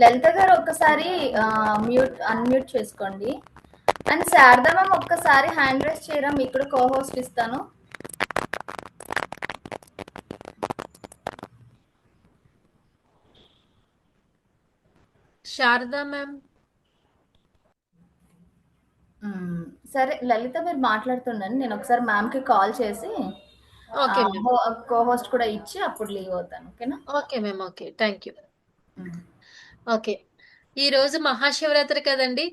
లలిత గారు ఒక్కసారి అన్మ్యూట్ చేసుకోండి. అండ్ శారద మ్యామ్ ఒక్కసారి హ్యాండ్ రైస్ చేయరా, మీకు కూడా కో హోస్ట్ ఇస్తాను. శారదా మ్యామ్. సరే లలిత మీరు మాట్లాడుతుండండి, నేను ఒకసారి మ్యామ్కి కాల్ చేసి ఓకే మ్యామ్. కో హోస్ట్ కూడా ఇచ్చి అప్పుడు లీవ్ అవుతాను. ఓకేనా? Okay ma'am. Okay, thank you. Hmm. Okay, ఈ రోజు మహాశివరాత్రి కదండి.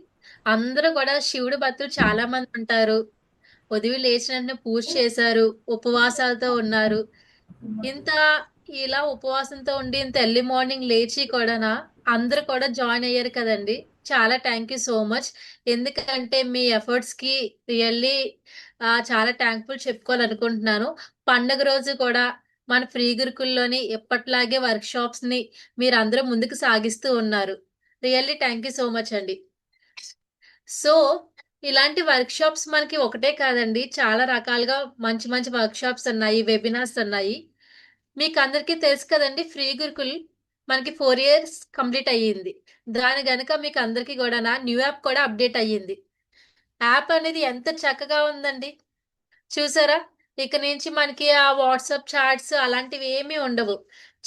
అందరూ కూడా శివుడు భక్తులు చాలా మంది ఉంటారు. ఉదయం లేచిన వెంటనే పూజ చేశారు, ఉపవాసాలతో ఉన్నారు. ఇంత ఇలా ఉపవాసంతో ఉండి ఇంత ఎర్లీ మార్నింగ్ లేచి కూడా అందరూ కూడా జాయిన్ అయ్యారు కదండి. చాలా థ్యాంక్ యూ సో మచ్. ఎందుకంటే మీ ఎఫర్ట్స్ కి రియల్లీ చాలా థ్యాంక్ఫుల్ చెప్పుకోవాలనుకుంటున్నాను. పండగ రోజు కూడా మన ఫ్రీ గురుకుల్లోని ఎప్పట్లాగే వర్క్ షాప్స్ ని మీరందరూ ముందుకు సాగిస్తూ ఉన్నారు. Really thank you so much అండి. సో ఇలాంటి వర్క్ షాప్స్ మనకి ఒకటే కాదండి, చాలా రకాలుగా మంచి మంచి వర్క్ షాప్స్ ఉన్నాయి, వెబినార్స్ ఉన్నాయి. మీకు అందరికీ తెలుసు కదండి, ఫ్రీ గురుకుల్ మనకి 4 years కంప్లీట్ అయ్యింది. దాని గనుక మీకు అందరికీ కూడా న్యూ యాప్ కూడా అప్డేట్ అయ్యింది. యాప్ అనేది ఎంత చక్కగా ఉందండి, చూసారా? ఇక నుంచి మనకి ఆ వాట్సాప్ చాట్స్ అలాంటివి ఏమీ ఉండవు.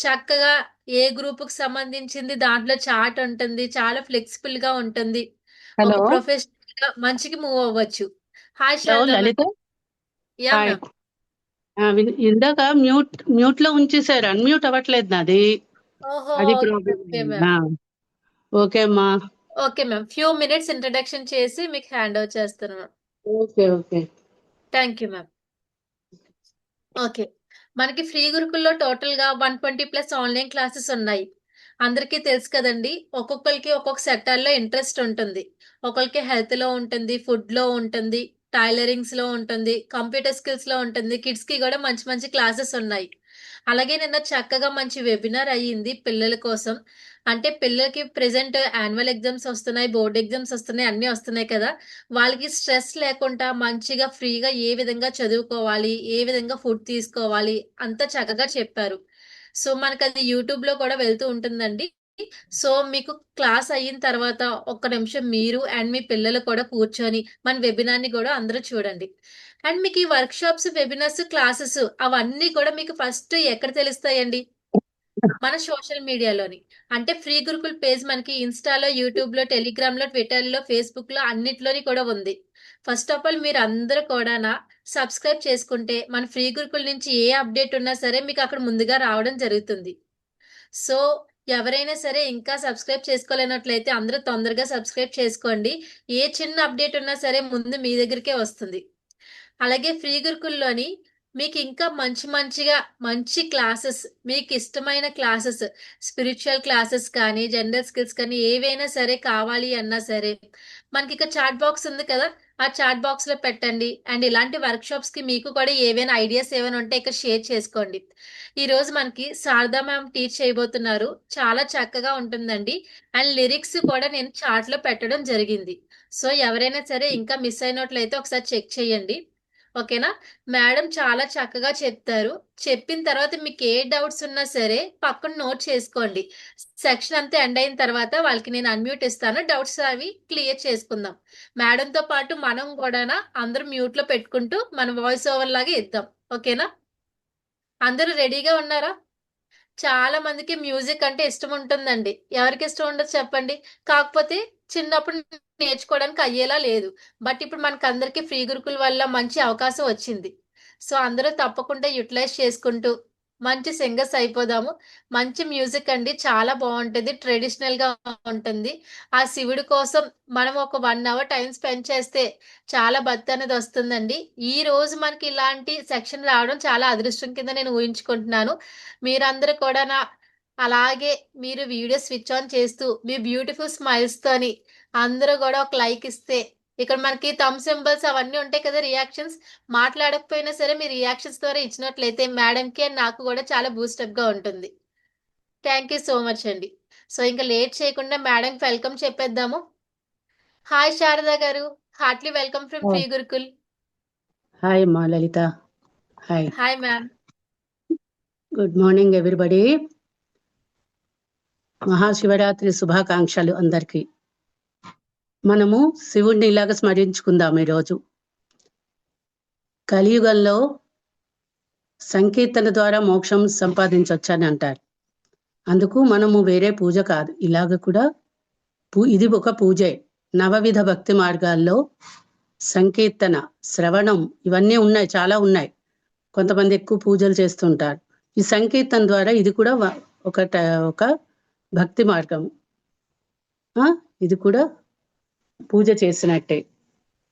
చక్కగా ఏ గ్రూప్ కు సంబంధించింది దాంట్లో చాట్ ఉంటుంది, చాలా ఫ్లెక్సిబుల్ గా ఉంటుంది. హలో ఒక ప్రొఫెషనల్ గా మంచికి మూవ్ అవ్వచ్చు. Hi hello Sharada ma'am. Lalitha. Ya hi. Ma'am. ఇందాక మ్యూట్ లో ఉంచేసారు, అన్మ్యూట్ అవ్వట్లేదు నాది. ఓహో, అది ఓకే ప్రాబ్లం. మ్యామ్. ఓకే అమ్మా. Okay ma'am, few minutes introduction చేసి మీకు హ్యాండ్ ఓవర్ చేస్తాను ma'am. Okay okay. Thank you ma'am. Okay, మనకి ఫ్రీ గురుకుల్లో టోటల్ గా 120+ ఆన్లైన్ క్లాసెస్ ఉన్నాయి. అందరికీ తెలుసు కదండి, ఒక్కొక్కరికి ఒక్కొక్క సెక్టార్ లో ఇంట్రెస్ట్ ఉంటుంది. ఒకరికి హెల్త్ లో ఉంటుంది, ఫుడ్ లో ఉంటుంది, టైలరింగ్స్ లో ఉంటుంది, కంప్యూటర్ స్కిల్స్ లో ఉంటుంది. కిడ్స్ కి కూడా మంచి మంచి క్లాసెస్ ఉన్నాయి. అలాగే నిన్న చక్కగా మంచి వెబినార్ అయ్యింది పిల్లల కోసం. అంటే పిల్లలకి ప్రెసెంట్ యాన్యువల్ ఎగ్జామ్స్ వస్తున్నాయి, బోర్డ్ ఎగ్జామ్స్ వస్తున్నాయి, అన్ని వస్తున్నాయి కదా. వాళ్ళకి స్ట్రెస్ లేకుండా మంచిగా ఫ్రీగా ఏ విధంగా చదువుకోవాలి, ఏ విధంగా ఫుడ్ తీసుకోవాలి, అంత చక్కగా చెప్పారు. సో మనకి అది యూట్యూబ్ లో కూడా వెళ్తూ ఉంటుందండి. సో మీకు క్లాస్ అయిన తర్వాత ఒక్క నిమిషం మీరు అండ్ మీ పిల్లలు కూడా కూర్చొని మన వెబినార్ ని కూడా అందరూ చూడండి. అండ్ మీకు ఈ వర్క్ షాప్స్, వెబినార్స్, క్లాసెస్ అవన్నీ కూడా మీకు ఫస్ట్ ఎక్కడ తెలుస్తాయండి? మన సోషల్ మీడియాలోని. అంటే ఫ్రీ గురుకుల్ పేజ్ మనకి ఇన్స్టాలో, యూట్యూబ్ లో, టెలిగ్రామ్ లో, ట్విట్టర్ లో, ఫేస్బుక్ లో అన్నిట్లోని కూడా ఉంది. ఫస్ట్ ఆఫ్ ఆల్ మీరు అందరూ కూడా సబ్స్క్రైబ్ చేసుకుంటే మన ఫ్రీ గురుకుల్ నుంచి ఏ అప్డేట్ ఉన్నా సరే మీకు అక్కడ ముందుగా రావడం జరుగుతుంది. సో ఎవరైనా సరే ఇంకా సబ్స్క్రైబ్ చేసుకోలేనట్లయితే అందరూ తొందరగా సబ్స్క్రైబ్ చేసుకోండి. ఏ చిన్న అప్డేట్ ఉన్నా సరే ముందు మీ దగ్గరికే వస్తుంది. అలాగే ఫ్రీ గురుకుల్లోని మీకు ఇంకా మంచి మంచిగా మంచి క్లాసెస్, మీకు ఇష్టమైన క్లాసెస్, స్పిరిచువల్ క్లాసెస్ కానీ, జనరల్ స్కిల్స్ కానీ ఏవైనా సరే కావాలి అన్నా సరే మనకి ఇక చాట్ బాక్స్ ఉంది కదా, ఆ చాట్ బాక్స్ లో పెట్టండి. అండ్ ఇలాంటి వర్క్ షాప్స్ కి మీకు కూడా ఏవైనా ఐడియాస్ ఏమైనా ఉంటే ఇక్కడ షేర్ చేసుకోండి. ఈ రోజు మనకి శారదా మ్యామ్ టీచ్ చేయబోతున్నారు, చాలా చక్కగా ఉంటుందండి. అండ్ లిరిక్స్ కూడా నేను చాట్ లో పెట్టడం జరిగింది. సో ఎవరైనా సరే ఇంకా మిస్ అయినట్లయితే ఒకసారి చెక్ చేయండి. ఓకేనా? మేడం చాలా చక్కగా చెప్తారు. చెప్పిన తర్వాత మీకు ఏ డౌట్స్ ఉన్నా సరే పక్కన నోట్ చేసుకోండి. సెక్షన్ అంతా ఎండ్ అయిన తర్వాత వాళ్ళకి నేను అన్మ్యూట్ ఇస్తాను, డౌట్స్ అవి క్లియర్ చేసుకుందాం. మేడంతో పాటు మనం కూడా అందరూ మ్యూట్ లో పెట్టుకుంటూ మన వాయిస్ ఓవర్ లాగా ఇద్దాం. ఓకేనా? అందరూ రెడీగా ఉన్నారా? చాలా మందికి మ్యూజిక్ అంటే ఇష్టం ఉంటుందండి. ఎవరికి ఇష్టం ఉండదు చెప్పండి? కాకపోతే చిన్నప్పుడు నేర్చుకోవడానికి అయ్యేలా లేదు. బట్ ఇప్పుడు మనకు అందరికి ఫ్రీ గురుకుల వల్ల మంచి అవకాశం వచ్చింది. సో అందరూ తప్పకుండా యూటిలైజ్ చేసుకుంటూ మంచి సింగర్స్ అయిపోదాము. మంచి మ్యూజిక్ అండి, చాలా బాగుంటుంది, ట్రెడిషనల్ గా ఉంటుంది. ఆ శివుడి కోసం మనం ఒక 1 hour టైం స్పెండ్ చేస్తే చాలా భక్తి అనేది వస్తుందండి. ఈ రోజు మనకి ఇలాంటి సెక్షన్ రావడం చాలా అదృష్టం కింద నేను ఊహించుకుంటున్నాను. మీరందరూ కూడా అలాగే మీరు వీడియో స్విచ్ ఆన్ చేస్తూ మీ బ్యూటిఫుల్ స్మైల్స్ తోని అందరూ కూడా ఒక లైక్ ఇస్తే, ఇక్కడ మనకి థమ్ సింబల్స్ అవన్నీ ఉంటాయి కదా, రియాక్షన్స్, మాట్లాడకపోయినా సరే మీ రియాక్షన్స్ ద్వారా ఇచ్చినట్లయితే మేడం కి and నాకు కూడా చాలా బూస్టప్ గా ఉంటుంది. థ్యాంక్ యూ సో మచ్ అండి. సో ఇంకా లేట్ చేయకుండా మేడం వెల్కమ్ చెప్పేద్దాము. Hi Sharada garu, heartly welcome from free Gurukul. Hi అమ్మా Lalitha. Hi. Hi ma'am. Good morning everybody. Mahashivratri శుభాకాంక్షలు అందరికీ. మనము శివుణ్ణి ఇలాగ స్మరించుకుందాం. ఈరోజు కలియుగంలో సంకీర్తన ద్వారా మోక్షం సంపాదించవచ్చని అంటారు. అందుకు మనము వేరే పూజ కాదు, ఇలాగ కూడా ఇది ఒక పూజే. నవవిధ భక్తి మార్గాల్లో సంకీర్తన, శ్రవణం ఇవన్నీ ఉన్నాయి, చాలా ఉన్నాయి. కొంతమంది ఎక్కువ పూజలు చేస్తుంటారు. ఈ సంకీర్తన ద్వారా ఇది కూడా ఒక భక్తి మార్గం. ఇది కూడా పూజ చేసినట్టే.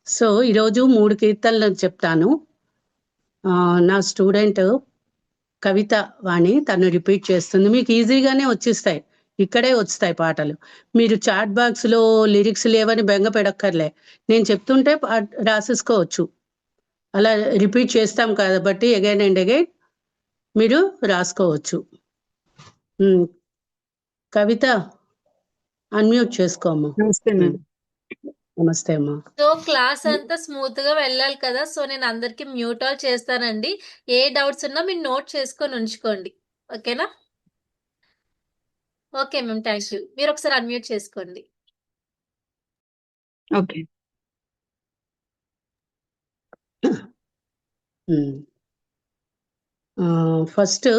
సో ఈరోజు 3 కీర్తనలు చెప్తాను. నా స్టూడెంట్ కవిత వాణి తను రిపీట్ చేస్తుంది. మీకు ఈజీగానే వచ్చేస్తాయి, ఇక్కడే వస్తాయి పాటలు. మీరు చాట్ బాక్స్లో లిరిక్స్ లేవని బెంగ పెడక్కర్లే, నేను చెప్తుంటే రాసేసుకోవచ్చు. అలా రిపీట్ చేస్తాం కాబట్టి అగైన్ అండ్ అగైన్ మీరు రాసుకోవచ్చు. కవిత అన్మ్యూట్ చేసుకోమ్మా. నమస్తే అమ్మా. సో క్లాస్ అంతా స్మూత్ గా వెళ్ళాలి కదా, సో నేను అందరికి మ్యూట్ ఆల్ చేస్తానండి. ఏ డౌట్స్ ఉన్నా మీరు నోట్ చేసుకొని ఉంచుకోండి, ఓకేనా? Okay ma'am, thank you. మీరు ఒకసారి అన్మ్యూట్ చేసుకోండి. ఓకే. ఫస్ట్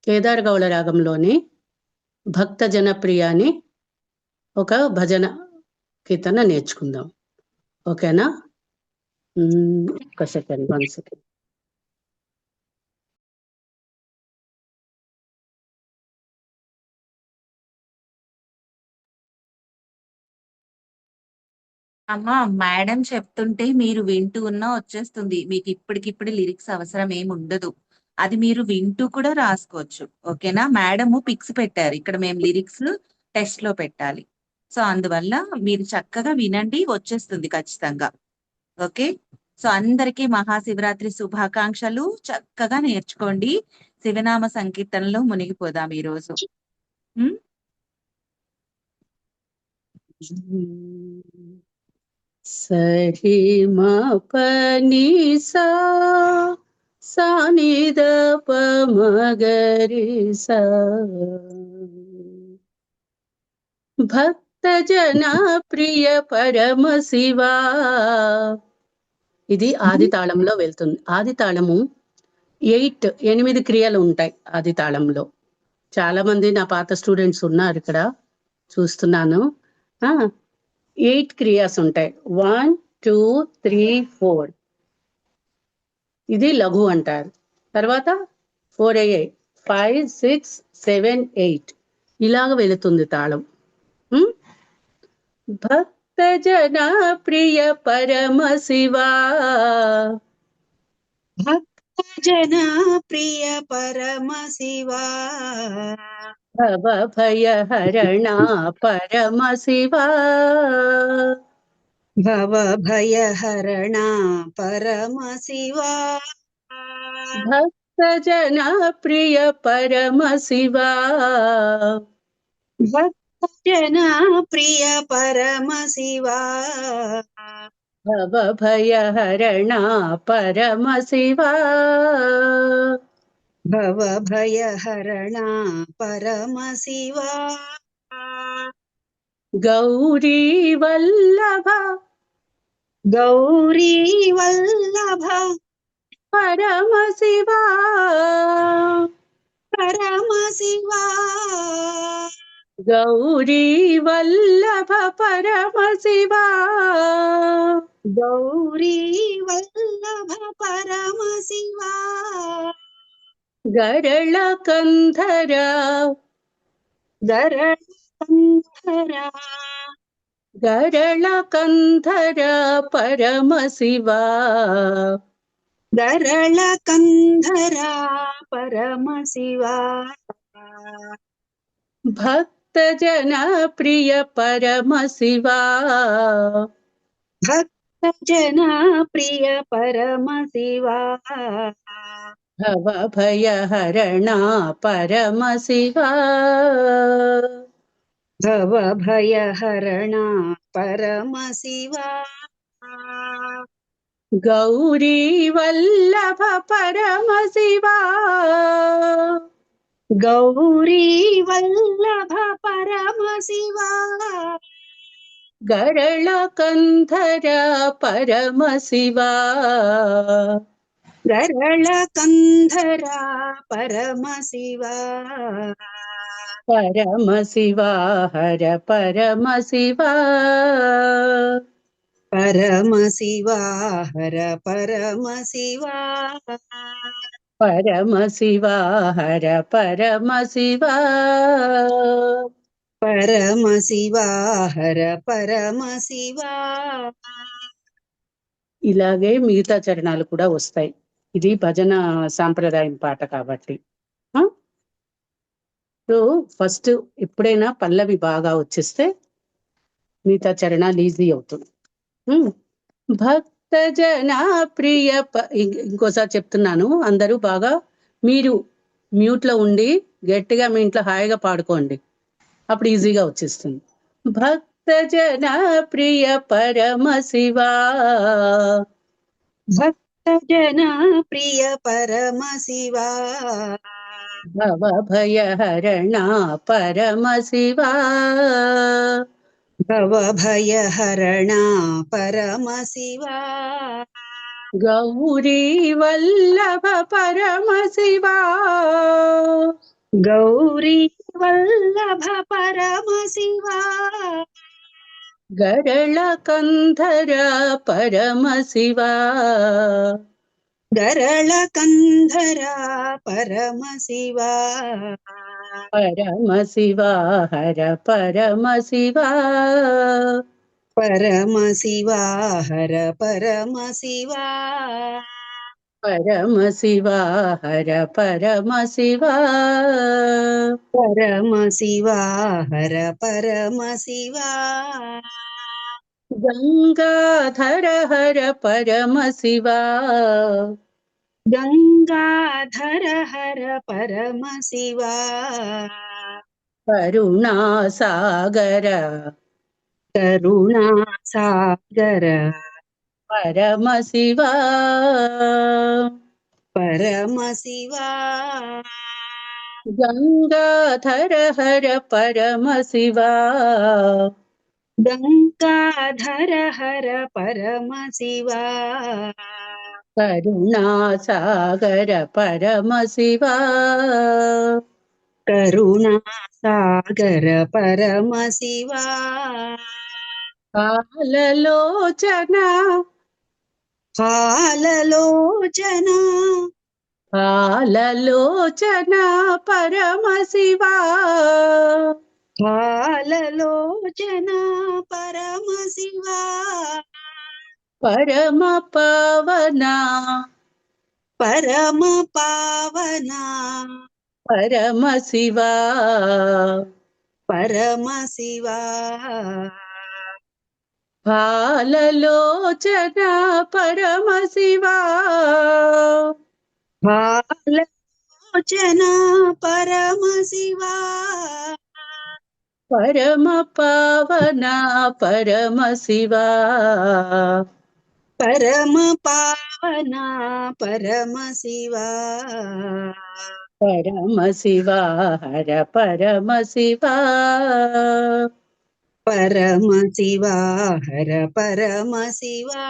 కేదార్ గౌళ రాగంలోని భక్త జనప్రియ అని ఒక భజన కీర్తన నేర్చుకుందాం, ఓకేనా? ఒక సెకండ్, 1 సెకండ్. అమ్మా, మేడం చెప్తుంటే మీరు వింటూ ఉన్నా వచ్చేస్తుంది. మీకు ఇప్పటికిప్పుడు లిరిక్స్ అవసరం ఏమి ఉండదు, అది మీరు వింటూ కూడా రాసుకోవచ్చు, ఓకేనా? మేడము పిక్స్ పెట్టారు, ఇక్కడ మేము లిరిక్స్ టెస్ట్ లో పెట్టాలి. సో అందువల్ల మీరు చక్కగా వినండి, వచ్చేస్తుంది ఖచ్చితంగా. ఓకే, సో అందరికీ మహాశివరాత్రి శుభాకాంక్షలు. చక్కగా నేర్చుకోండి, శివనామ సంకీర్తనలో మునిగిపోదాం ఈరోజు. సరి మా పని సా ని ద ప మగరి సా. భక్త జన ప్రియ పరమ శివా. ఇది ఆది తాళంలో వెళ్తుంది. ఆది తాళము 8 క్రియలు ఉంటాయి ఆది తాళంలో. చాలా మంది నా పాత స్టూడెంట్స్ ఉన్నారు ఇక్కడ, చూస్తున్నాను. 8 క్రియాస్ ఉంటాయి. 1 2 3 4. ఇది లఘు అంటారు. తర్వాత 4 అయ్యాయి, 5 6 7 8 ఇలాగ వెళుతుంది తాళం. భక్త జన ప్రియ పరమ శివా. భక్త జన ప్రియ పరమ శివా. భవ భయ హరణ పరమ శివా. భవ భయ హరణ పరమ శివా. భక్త జన ప్రియ పరమ శివా. భక్త జన ప్రియ పరమ శివా. భవ భయ హరణ పరమ శివా. భవ భయ హరణ పరమ శివా. గౌరీ వల్లభ గౌరీ వల్లభ పరమ శివా. పరమ శివా. గౌరీ వల్లభ పరమ శివా. గౌరీ వల్లభ పరమ శివా. గరళ కంధర గరళ కంధర. గరళ కంధర పరమ శివా. గరళ కంధర పరమ శివా. భక్త జన ప్రియ పరమ శివా. భక్త జన ప్రియ పరమ శివా. భవ భయ హరణ పరమ శివా. భవ భయ హరణ పరమ శివా. గౌరీ వల్లభ పరమ శివా. గౌరీ వల్లభ పరమశివా గరళ కంధర పరమశివా గరళ కంధరా పరమశివా పరమశివా హర పరమశివా పరమశివా హర పరమశివా పరమశివా హర పరమశివా పరమశివా హర పరమశివా. ఇలాగే మిగతా చరణాలు కూడా వస్తాయి. ఇది భజన సాంప్రదాయం పాట కాబట్టి. సో ఫస్ట్ ఎప్పుడైనా పల్లవి బాగా వచ్చేస్తే మిగతా చరణాలు ఈజీ అవుతుంది. భక్త జన ప్రియ ఇంకోసారి చెప్తున్నాను, అందరూ బాగా మీరు మ్యూట్ లో ఉండి గట్టిగా మీ ఇంట్లో హాయిగా పాడుకోండి, అప్పుడు ఈజీగా వచ్చేస్తుంది. భక్త జన ప్రియ పరమశివా భక్త జన ప్రియ పరమశివా భవ భయహరణ పరమశివా భవ భయహరణ పరమశివా గౌరీ వల్లభ పరమశివా గౌరీ వల్లభ పరమశివా గరళ కంధర పరమశివా గరళ కంధరా పరమశివా పరమశివా హర పరమశివా పరమశివా హర పరమశివా పరమశివా హర పరమశివా పరమశివా హర పరమశివా గంగాధర హర పరమశివా గంగాధర హర పరమశివా కరుణాసాగర కరుణాసాగర పరమశివా పరమశివా గంగాధర హర పరమశివా గంగాధర హర పరమశివా కరుణాసాగర పరమశివా కరుణాసాగర పరమశివా పాలలోచన పాలలోచన పాలలోచన పరమశివా పాలలోచన పరమశివా పరమ పవన పరమ పావన పరమశివా పరమశివా పాలలోచన పరమశివా పాలలోచన పరమశివా పరమ పవన పరమశివా పరమ పావన పరమశివా పరమశివా హర పరమశివా పరమశివా హర పరమశివా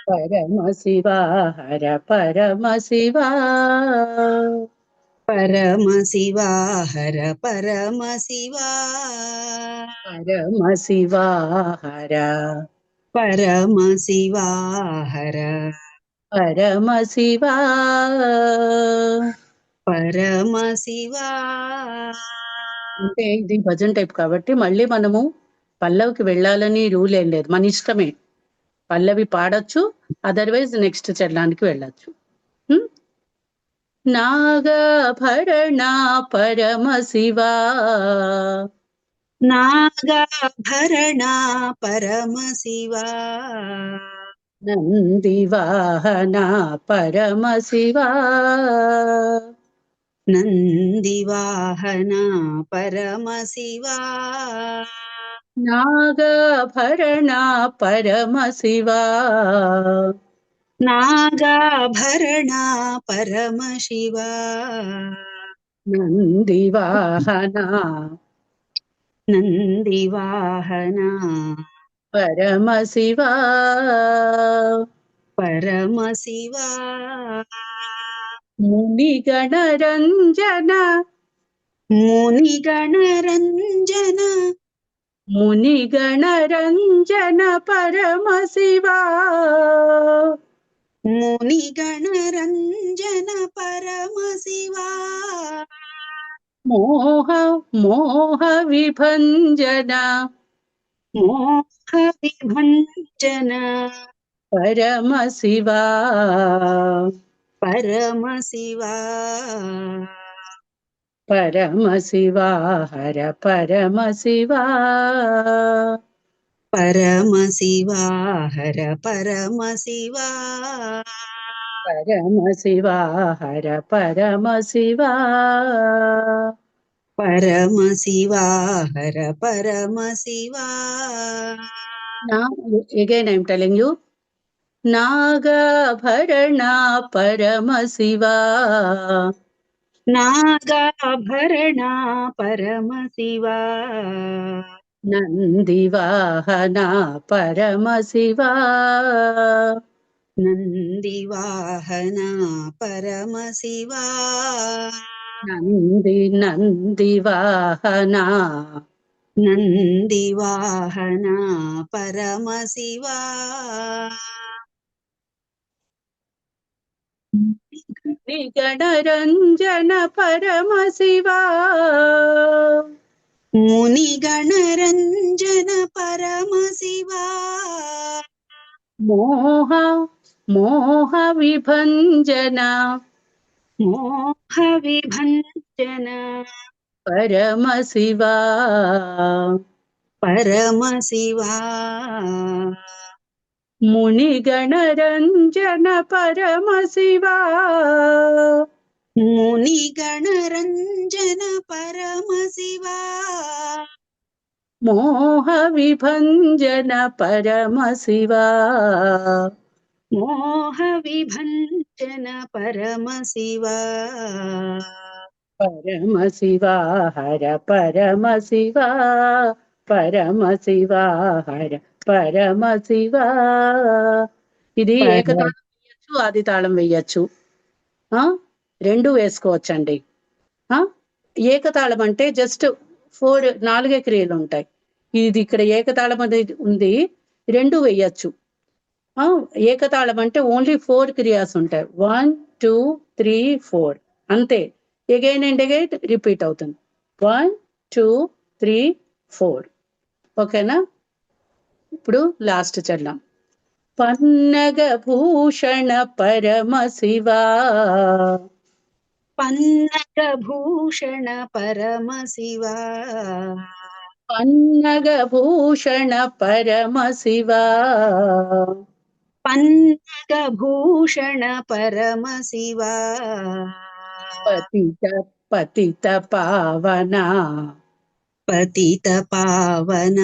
పరమశివా హర పరమశివా పరమశివా హర పరమశివా పరమశివా హర పరమశివా హర పరమశివా పరమశివా. అంటే ఇది భజన టైప్ కాబట్టి మళ్ళీ మనము పల్లవికి వెళ్ళాలని రూల్ ఏం లేదు, మన ఇష్టమే. పల్లవి పాడొచ్చు, అదర్వైజ్ నెక్స్ట్ చరణానికి వెళ్ళొచ్చు. నాగాభరణ పరమశివా నాగాభరణ పరమశివా నందివాహన పరమశివా నందివాహన పరమశివా నాగాభరణ పరమశివా నాగాభరణ పరమశివా నందివాహనా నందివాహనా పరమశివా పరమశివా మునిగణరంజన మునిగణరంజన మునిగణరంజన పరమశివా మునిగణరంజన పరమశివా మోహ మోహ విభంజన మోహ విభంజన పరమశివా పరమశివా పరమశివా హర పరమశివా పరమశివా హర పరమశివా పరమశివా హర పరమశివా పరమశివా హర పరమశివా again I'm telling you నాగాభరణ పరమశివా నాగాభరణ పరమశివా నందివాహన పరమశివా నందివాహన పరమశివా నందివాహన నందివాహన పరమశివా గణరంజన పరమశివా మునిగణరంజన పరమశివా మోహ మోహ విభంజన మోహ విభంజన పరమశివా పరమశివా మునిగణరంజన పరమశివా మునిగణరంజన పరమశివా మోహ విభంజన పరమశివా మోహ విభంజన పరమశివా పరమశివా హర పరమశివా పరమశివా హర పరమశివా ఇది ఏకతాళం వేయచ్చు ఆది తాళం వేయచ్చు రెండు వేసుకోవచ్చండి ఏకతాళం అంటే జస్ట్ 4 క్రియలు ఉంటాయి ఇది ఇక్కడ ఏకతాళం అనేది ఉంది రెండు వేయచ్చు ఏకతాళం అంటే ఓన్లీ 4 క్రియాస్ ఉంటాయి 1 2 3 4 అంతే అగైన్ అండ్ అగైన్ రిపీట్ అవుతుంది 1 2 3 4 ఓకేనా ఇప్పుడు లాస్ట్ చరణం పన్నగ భూషణ పరమశివా పన్నగ భూషణ పరమశివా పన్నగ భూషణ పరమశివా పన్నగ భూషణ పరమశివా పతిత పతిత పావన పతిత పావన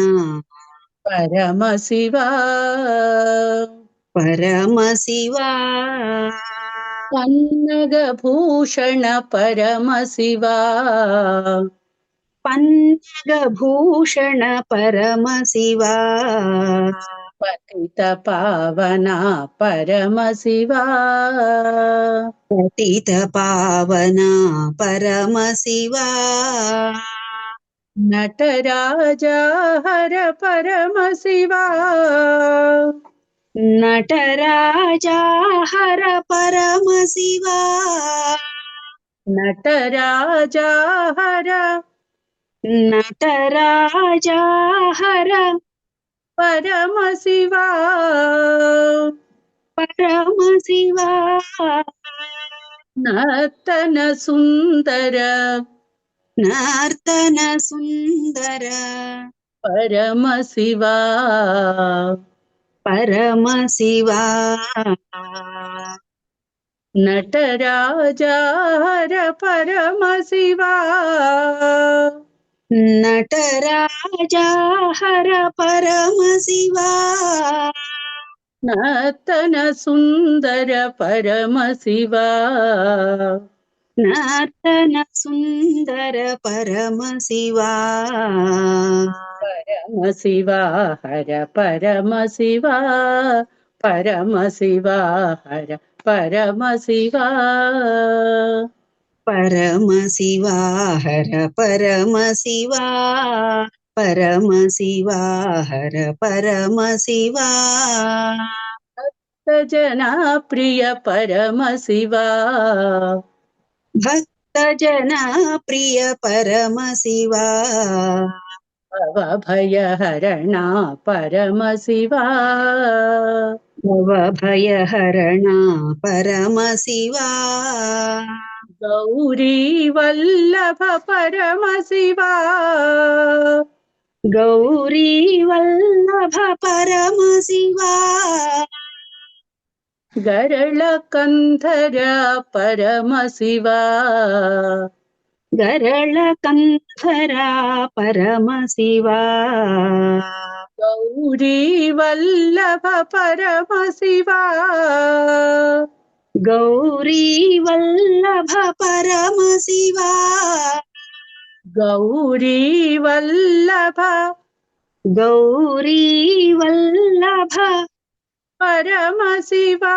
పరమశివా పరమశివా పన్నగ భూషణ పరమశివా పన్నగ భూషణ పరమశివా పతిత పావన పరమశివా పతిత పావన పరమశివా నటరాజా హర పరమశివా నటరాజా హర పరమశివా నటరాజా హర నటరాజా హర పరమశివా పరమశివా నర్తన సుందర నర్తన సుందర పరమశివా పరమశివా నటరాజా హర పరమశివా నటరాజా హర పరమశివా నర్తన సుందర పరమశివా నర్తన సుందర పరమ శివా పరమ శివా హర పరమ శివా పరమ శివా హర పరమ శివా పరమ శివా హర పరమ శివా పరమ శివా హర పరమ శివా జనా ప్రియ పరమ శివా భక్త జన ప్రియ పరమ శివా భవభయహరణ పరమ శివా భవ భయహరణ పరమ శివా గౌరీ వల్లభ పరమ శివా గౌరీ వల్లభ పరమ శివా గరళ కంధర పరమ శివా గరళ కంధర పరమ శివా గౌరీ వల్లభ పరమ శివా గౌరీ వల్లభ పరమ శివా గౌరీ వల్లభ గౌరీ వల్లభ పరమ శివా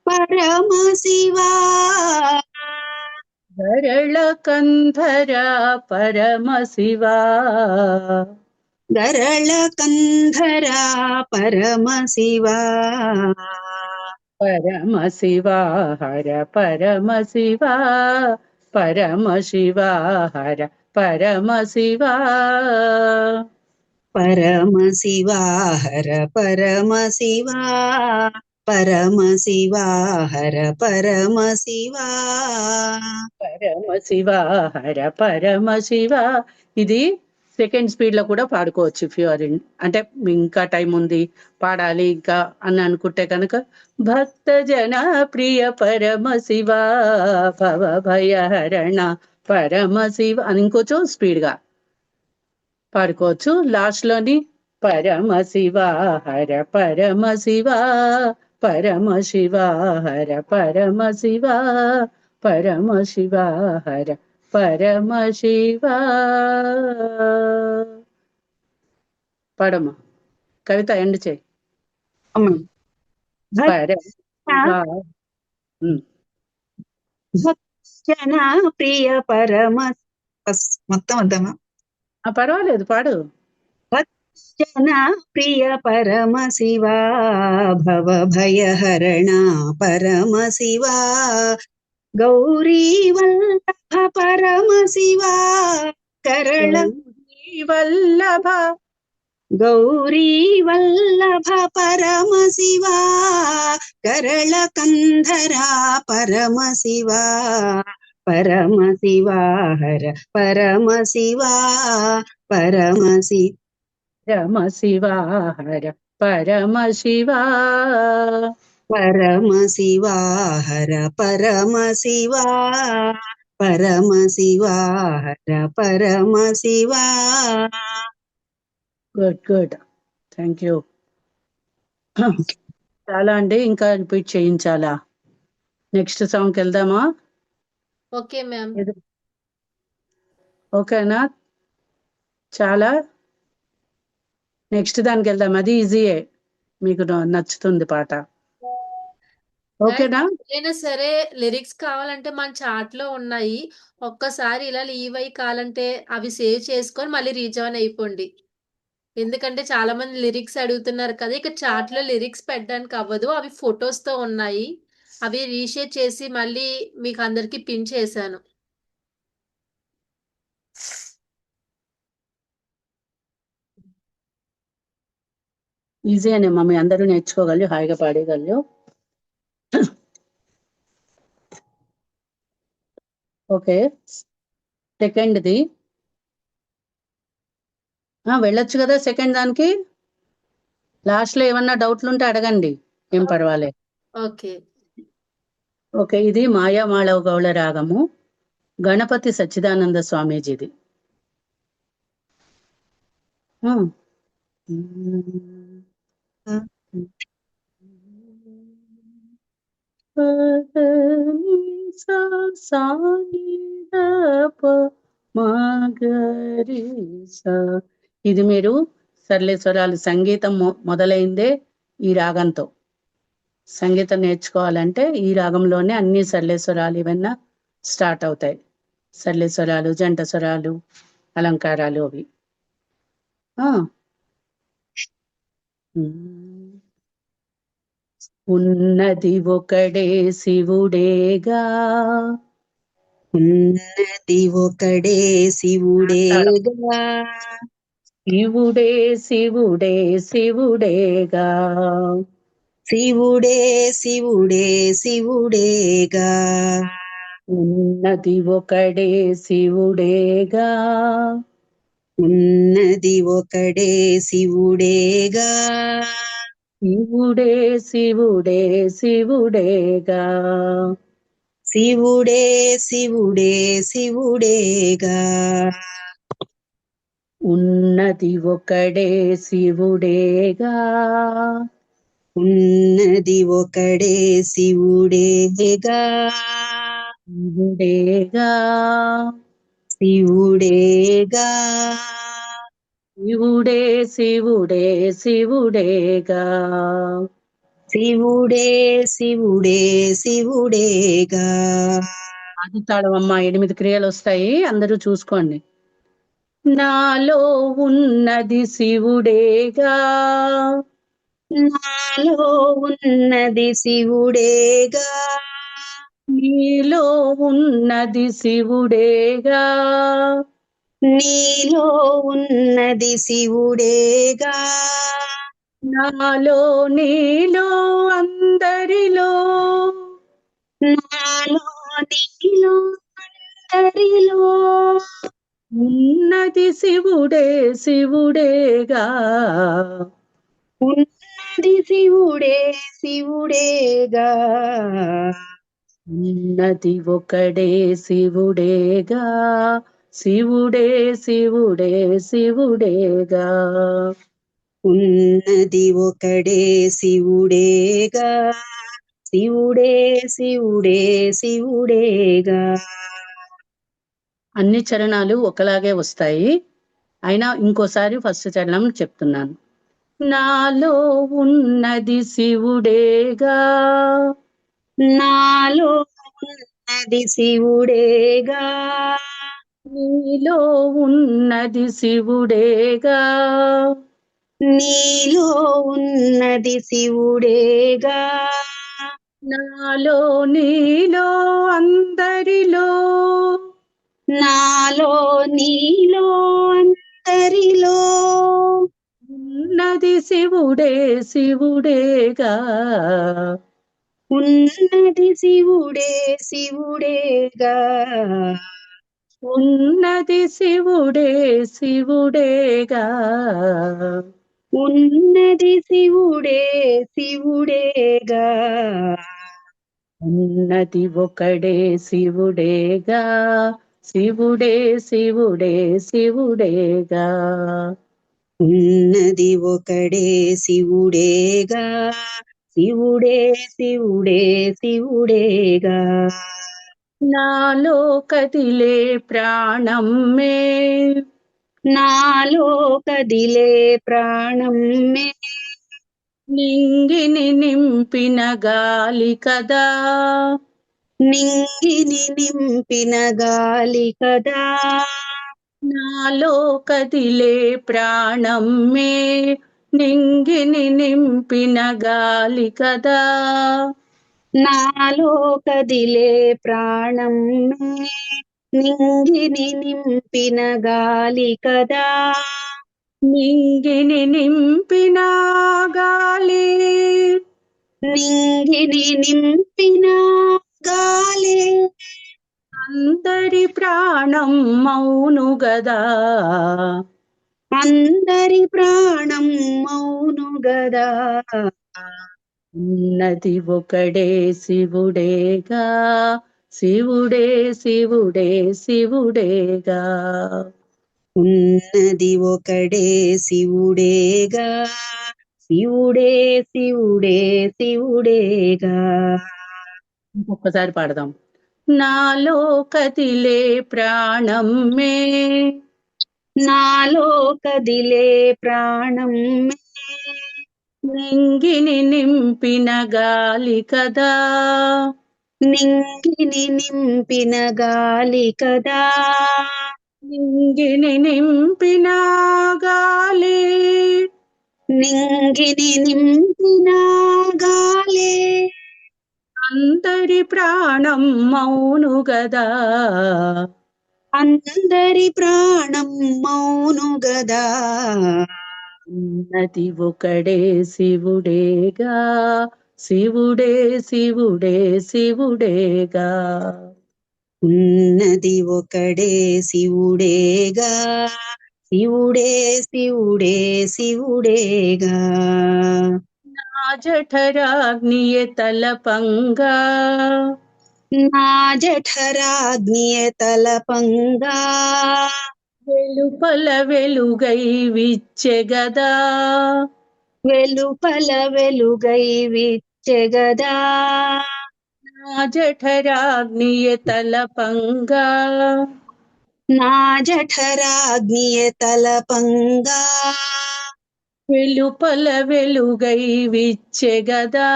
పరమ శివా గరళ కంధర పరమ శివా గరళ కంధర పరమ శివా పరమ శివా హర పరమ శివా పరమ శివా హర పరమ శివా పరమ శివా హర పరమ శివా పరమ శివా హర పరమ శివా పరమ శివా హర పరమ శివా. ఇది సెకండ్ స్పీడ్ లో కూడా పాడుకోవచ్చు ఇఫ్ యు ఆర్ ఇన్, అంటే ఇంకా టైం ఉంది పాడాలి ఇంకా అని అనుకుంటే కనుక భక్త జన ప్రియ పరమ శివా భవ భయహరణ పరమ శివ అని ఇంకొంచెం స్పీడ్ గా పాడుకోవచ్చు. లాస్ట్ లోని పరమ శివా హర పరమ శివా పరమ శివా హర పరమ శివా పరమ శివా హర పరమ శివా. పాడమ్మా కవిత, ఎండ్ చేయి. పరమ శివా. భక్తజన ప్రియ పరమ మొత్తం వద్దామా? పర్వాలేదు పాడు. భక్తజన ప్రియ పరమ శివా భవ భయహరణ పరమ శివా గౌరీ వల్లభ పరమ శివా కరళ వల్లభ గౌరీ వల్లభ పరమ శివా కరళ కంధర పరమ శివా పరమ శివా హర పరమ శివా పరమ పరమ శివా హర పరమ శివా పరమ శివా హర పరమ శివా పరమ శివా హర పరమ Shiva. Good good, thank you. చాలా అండి, ఇంకా రిపీట్ చేయించాలా? నెక్స్ట్ సాంగ్కి వెళ్దామా? Okay ma'am. ఓకేనా? చాలా నెక్స్ట్ దానికి వెళ్దాం, అది ఈజీయే, మీకు నచ్చుతుంది పాట. ఓకేనా? ఏదైనా సరే లిరిక్స్ కావాలంటే మన చాట్ లో ఉన్నాయి, ఒక్కసారి ఇలా లీవ్ అయ్యి కావాలంటే అవి సేవ్ చేసుకొని మళ్ళీ రీజాయిన్ అయిపోండి. ఎందుకంటే చాలా మంది లిరిక్స్ అడుగుతున్నారు కదా, ఇక చాట్ లో లిరిక్స్ పెట్టడానికి అవ్వదు, అవి ఫొటోస్ తో ఉన్నాయి, అవి రీషేర్ చేసి మళ్ళీ మీకు అందరికి పిన్ చేశాను. ఈజీ అనే మమ్మీ, అందరూ నేర్చుకోగలరు, హాయిగా పాడేయగలరు. ఓకే, సెకండ్ది వెళ్ళొచ్చు కదా సెకండ్ దానికి. లాస్ట్ లో ఏమన్నా డౌట్లు ఉంటే అడగండి, ఏం పర్వాలేదు. ఓకే ఓకే, ఇది మాయామాళవ గౌళ రాగము, గణపతి సచ్చిదానంద స్వామీజీది. సా సా ని ద ప మా గ రి సా. ఇది మీరు సరళేశ్వరాలు సంగీతం మొదలైందే ఈ రాగంతో. సంగీతం నేర్చుకోవాలంటే ఈ రాగంలోనే అన్ని సరళేశ్వరాలు ఇవన్నీ స్టార్ట్ అవుతాయి. సరళేశ్వరాలు, జంట స్వరాలు, అలంకారాలు అవి. ఆ ఉన్నది ఒకడే శివుడేగా. ఉన్నది ఒకడే శివుడేగా. శివుడే శివుడే శివుడేగా. శివుడే శివుడే శివుడేగా. ఉన్నది ఒకడే శివుడేగా. ఉన్నది ఒకడే శివుడేగా. శివుడే శివుడే శివుడేగా. శివుడే శివుడే శివుడేగా. ఉన్నది ఒకడే శివుడేగా. ఉన్నది ఒకడే శివుడేగా. శివుడేగా. శివుడేగా. శివుడే శివుడే శివుడేగా. శివుడే శివుడే శివుడేగా. అది తాళవమ్మ 8 క్రియలు వస్తాయి, అందరూ చూసుకోండి. నాలో ఉన్నది శివుడేగా. నాలో ఉన్నది శివుడేగా. నీలో ఉన్నది శివుడేగా. నీలో ఉన్నది శివుడేగా. నాలో నీలో అందరిలో. నాలో నీలో అందరిలో. ఉన్నది శివుడే శివుడేగా. ఉన్నది శివుడే శివుడేగా. ఉన్నది ఒకడే శివుడేగా. శివుడే శివుడే శివుడేగా. ఉన్నది ఒకడే శివుడేగా. శివుడే శివుడే శివుడేగా. అన్ని చరణాలు ఒకలాగే వస్తాయి, అయినా ఇంకోసారి ఫస్ట్ చరణం చెప్తున్నాను. నాలో ఉన్నది శివుడేగా. నాలో ఉన్నది శివుడేగా. నీలో ఉన్నది శివుడేగా. నీలో ఉన్నది శివుడేగా. నాలో నీలో అందరిలో. నాలో నీలో అందరిలో. ఉన్నది శివుడే శివుడేగా. ఉన్నది శివుడే శివుడేగా. ఉన్నది శివుడే శివుడేగా. ఉన్నది శివుడే శివుడేగా. ఉన్నది ఒకడే శివుడేగా. శివుడే శివుడే శివుడేగా. ఉన్నది ఒకడే శివుడేగా. శివుడే శివుడే శివుడేగా. నాలో కదిలే ప్రాణమ్మే. నాలో కదిలే ప్రాణమ్మే. నింగిని నింపిన గాలి కదా. నింగిని నింపిన గాలి కదా. నాలో కదిలే ప్రాణమ్మే. నింగిని నింపిన గాలి కదా. నాలో కదిలే ప్రాణమ్మే. నింగిని నింపిన గాలి కదా. నింగిని నింపిన గాలి. నింగిని నింపిన గాలి. అందరి ప్రాణం మౌను గదా. అందరి ప్రాణం మౌను గదా. ఉన్నది ఒకడే శివుడేగా. శివుడే శివుడే శివుడేగా. ఉన్నది ఒకడే శివుడేగా. శివుడే శివుడే శివుడేగా. ఇంకొకసారి పాడదాం. నాలో కదిలే ప్రాణం మే నాలో కదిలే ప్రాణం నింగిని నింపిన గాలి కదా నింగిని నింపిన గాలి కదా నింగిని నింపిన గాలి నింగిని నింపిన గాలే అందరి ప్రాణం మౌను గదా అందరి ప్రాణం మౌను గదా ఉన్నది ఒకడే శివుడేగా శివుడే శివుడే శివుడేగా ఉన్నది ఒకడే శివుడేగా శివుడే శివుడే శివుడేగా నా జఠరాగ్నియ తలపంగా నా జఠరాగ్నియ తలపంగా వెలుపల వెలుగై విచ్చెగదా వెలుపల వెలుగై విచ్చెగదా నా జఠరాగ్నియ తలపంగా నా జఠరాగ్నియ తలపంగా వెలుపల వెలుగై విచ్చెగదా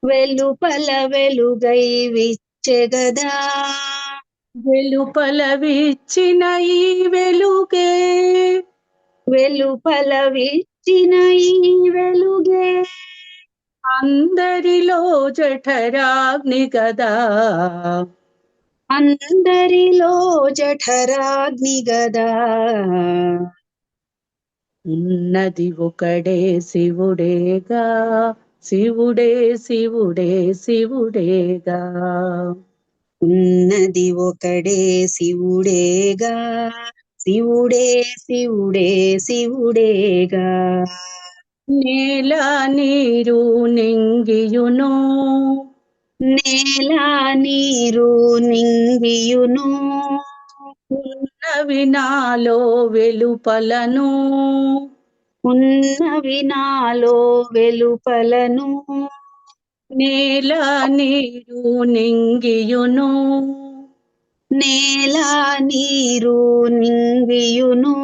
వెలుపల వెలుగై విచ్చెగదా వెలుపల విచ్చిన ఈ వెలుగే వెలుపల విచ్చిన ఈ వెలుగే అందరిలో జఠరాగ్ని గదా అందరిలో జఠరాగ్ని గదా ఉన్నది ఒకడే శివుడేగా శివుడే శివుడే శివుడేగా ఉన్నది ఒకడే శివుడేగా శివుడే శివుడే శివుడేగా నేల నీరు నింగియును నేల నీరు నింగియును ఉన్నవి నాలో వెలుపలను ఉన్నవి నాలో వెలుపలను నేల నీరు నింగియును నేల నీరు నింగియును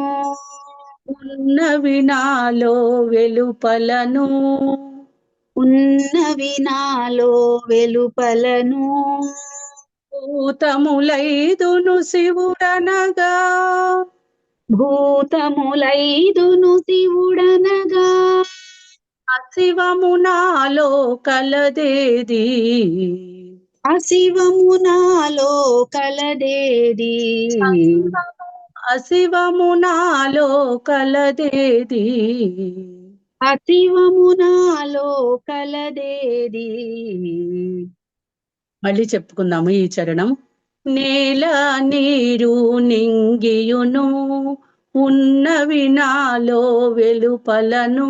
ఉన్నవి నాలో వెలుపలను ఉన్నవి నాలో వెలుపలను భూతములైదును శివుడనగా భూతములైదును శివుడనగా అశివము నాలో కలదేది అశివము నాలో కలదేది అశివము నాలో కలదేది అశివము నాలో కలదేది మళ్ళీ చెప్పుకుందాము ఈ చరణం. నేల నీరు నింగియును ఉన్నవి నాలో వెలుపలను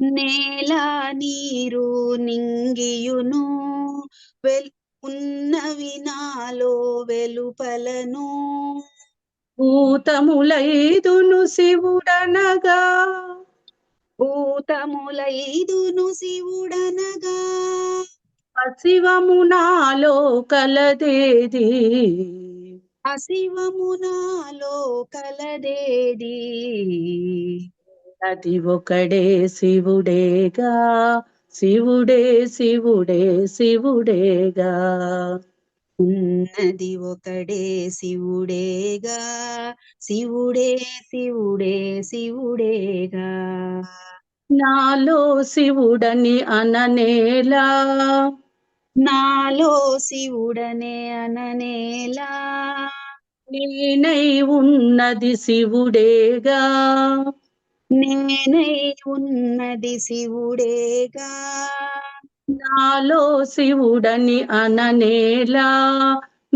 నేల నీరు నింగియును ఉన్నవి నాలో వెలుపలను భూతములైదును శివుడనగా భూతములైదును శివుడనగా అశివము నాలో కలదేది అశివము నాలో కలదేది అది ఒకడే శివుడేగా శివుడే శివుడే శివుడేగా ఉన్నది ఒకడే శివుడేగా శివుడే శివుడే శివుడేగా నాలో శివుడని అననేలా నాలో శివుడనే అననేలా నేనై ఉన్నది శివుడేగా నేనై ఉన్నది శివుడేగా నాలో శివుడని అననేలా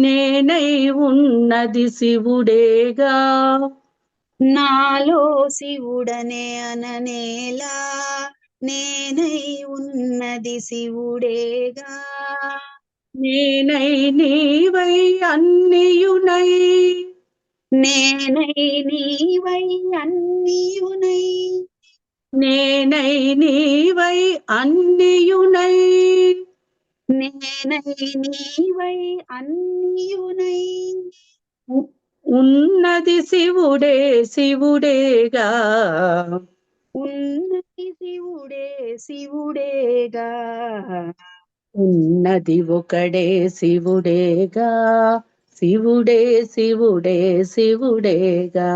నేనై ఉన్నది శివుడేగా నాలో శివుడనే అననేలా నేనై ఉన్నది శివుడేగా నేనై నీవై అన్నియునై నేనై నీవై అన్నియునై నేనై నీవై అన్నియునై నేనై నీవై అన్నియునై ఉన్నది శివుడే శివుడేగా ఉన్నది శివుడే శివుడేగా ఉన్నది ఒకడే శివుడేగా శివుడే శివుడే శివుడేగా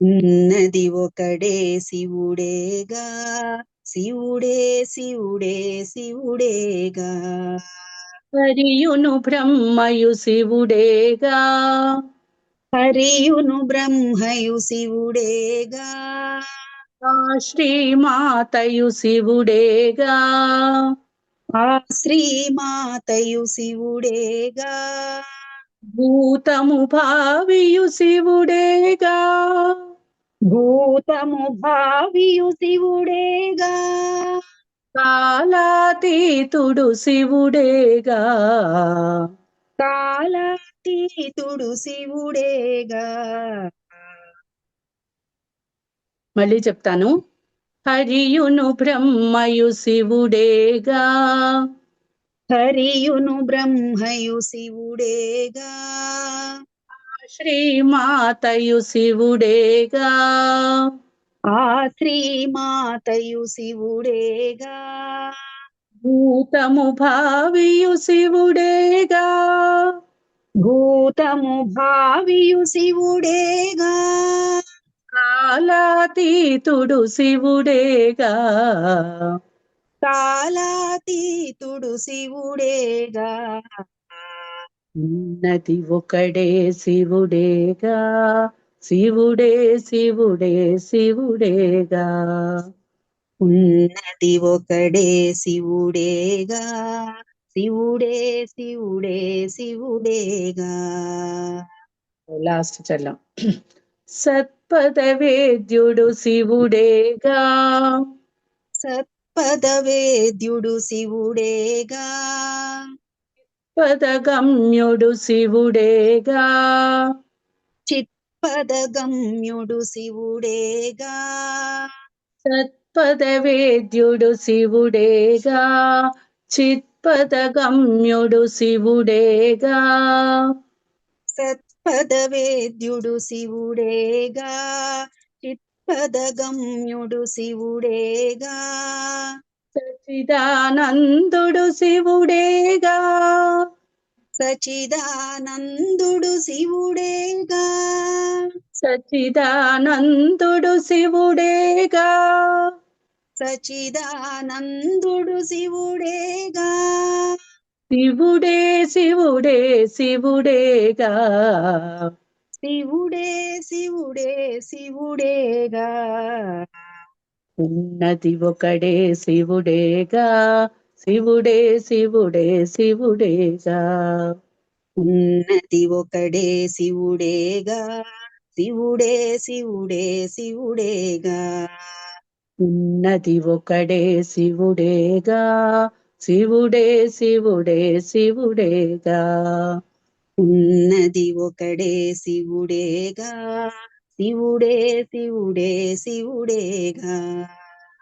ఉన్నది ఒకడే శివుడేగా శివుడే శివుడే శివుడేగా హరియును బ్రహ్మయు శివుడేగా హరియును బ్రహ్మయు శివుడేగా ఆ శ్రీమాతయు శివుడేగా ఆ శ్రీమాతయు శివుడేగా భూతము భావియు శివుడేగా భూతము భావియు శివుడేగా కాలాతీతుడు శివుడేగా కాలాతీతుడు శివుడేగా మళ్ళీ చెప్తాను. హరియును బ్రహ్మయు శివుడేగా హరియును బ్రహ్మయు శివుడేగా శ్రీమాతయు శివుడేగా ఆ శ్రీమాతయు శివుడేగా భూతము భావియు శివుడేగా భూతము భావియు శివుడేగా కాలాతీతుడు శివుడేగా కాలాతీతుడు శివుడేగా ఉన్నది ఒకడే శివుడేగా శివుడే శివుడే శివుడేగా ఉన్నది ఒకడే శివుడేగా శివుడే శివుడే శివుడేగా లాస్ట్ చల్లం. సత్పదవేద్యుడు శివుడేగా సత్పదవేద్యుడు శివుడేగా పదగమ్యుడు శివుడేగా చిత్పదగమ్యుడు శివుడేగా సత్పదవేద్యుడు శివుడేగా చిత్పదగమ్యుడు శివుడేగా సత్పదవేద్యుడు శివుడేగా చిత్పదగమ్యుడు శివుడేగా సచిదానందుడు శివుడేగా సచిదానందుడు శివుడేగా సచిదానందుడు శివుడేగా సచిదానందుడు శివుడేగా శివుడే శివుడే శివుడేగా శివుడే శివుడే శివుడేగా ఉన్నది ఒకడే శివుడేగా శివుడే శివుడే శివుడేగా ఉన్నది ఒకడే శివుడేగా శివుడే శివుడే శివుడేగా ఉన్నది ఒకడే శివుడేగా శివుడే శివుడే శివుడేగా ఉన్నది ఒకడే శివుడేగా శివుడే శివుడే శివుడేగా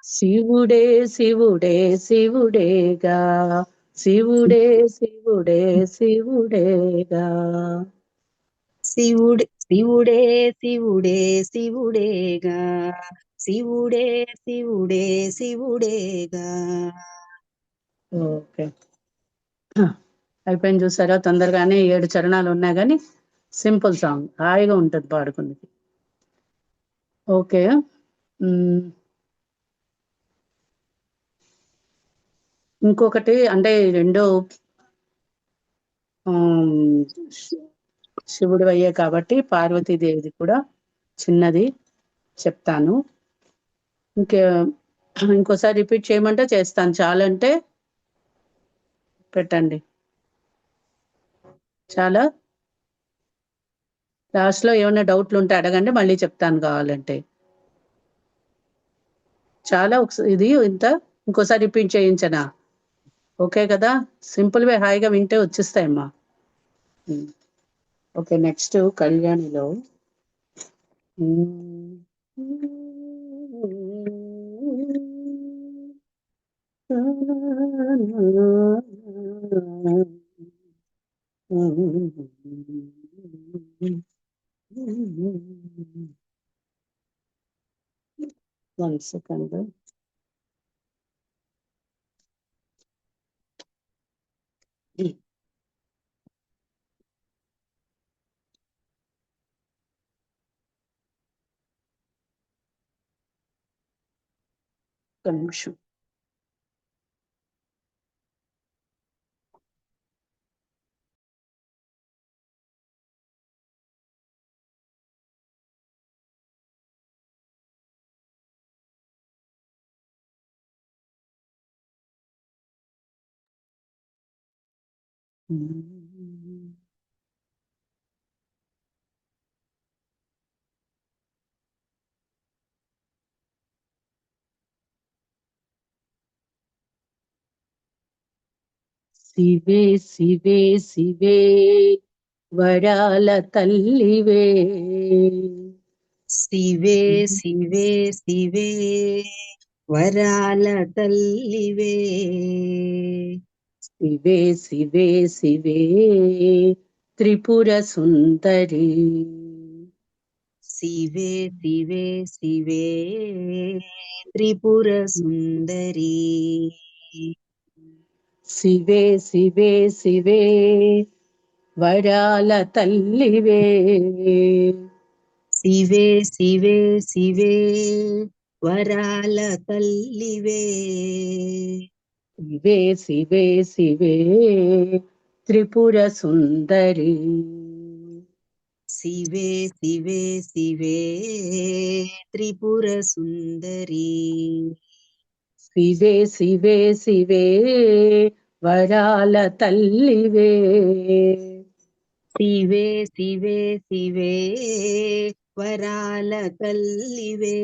శివుడే శివుడే శివుడేగా శివుడే శివుడే శివుడేగా శివుడే శివుడే శివుడేగా శివుడే శివుడే శివుడేగా ఓకే అయిపోయింది చూసారా, తొందరగానే 7 చరణాలు ఉన్నాయి కానీ సింపుల్ సాంగ్, హాయిగా ఉంటుంది పాడుకుంది. ఓకే, ఇంకొకటి అంటే రెండు శివుడు అయ్యే కాబట్టి పార్వతీదేవిది కూడా చిన్నది చెప్తాను. ఇంకోసారి రిపీట్ చేయమంటే చేస్తాను, చాలంటే పెట్టండి. చాలా లాస్ట్లో ఏమైనా డౌట్లు ఉంటే అడగండి, మళ్ళీ చెప్తాను కావాలంటే. చాలా ఇది ఇంత ఇంకోసారి రిపీట్ చేయించనా? ఓకే కదా, సింపుల్వే, హాయిగా వింటే వచ్చేస్తాయమ్మా. ఓకే, నెక్స్ట్ కళ్యాణిలో వన్ సెకండ్. ఒక నిమిషం. శివే శివే శివే వరాల తల్లివే, శివే శివే శివే వరాల తల్లివే, శివే శివే శివే త్రిపుర సుందరి, శివే శివే శివే త్రిపుర సుందరి, శివే శివే శివే వరాల తల్లివే, శివే శివే శివే వరాల తల్లివే, శివే శివే శివే త్రిపుర సుందరి, శివే శివే శివే త్రిపుర సుందరి, శివే శివే శివే వరాల తల్లివే, శివే శివే శివే వరాల తల్లివే,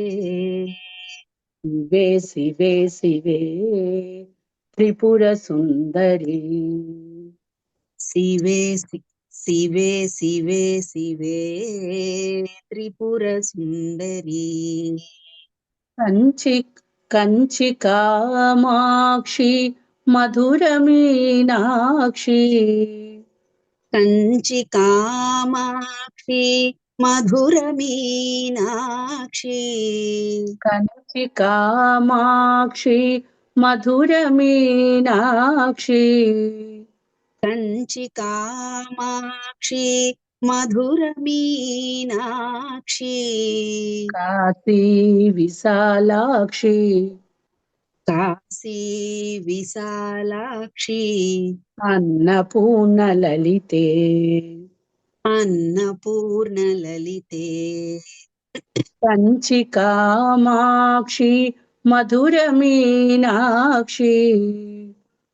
శివే శివే శివే త్రిపుర సుందరి, శివే శివే శివే శివే త్రిపుర సుందరి, కంచి కంచి కామాక్షి మధుర మీనాక్షి, కంచి కామాక్షి మధుర మీనాక్షి, కంచి కామాక్షి మధుర మీనాక్షి, కంచి కామాక్షి మధుర మీనాక్షి, కాశీ విశాలాక్షి, కాశీ విశాలాక్షి, అన్నపూర్ణ లలితే, అన్నపూర్ణ లలితే, కంచి కామాక్షి మధుర మీనాక్షి,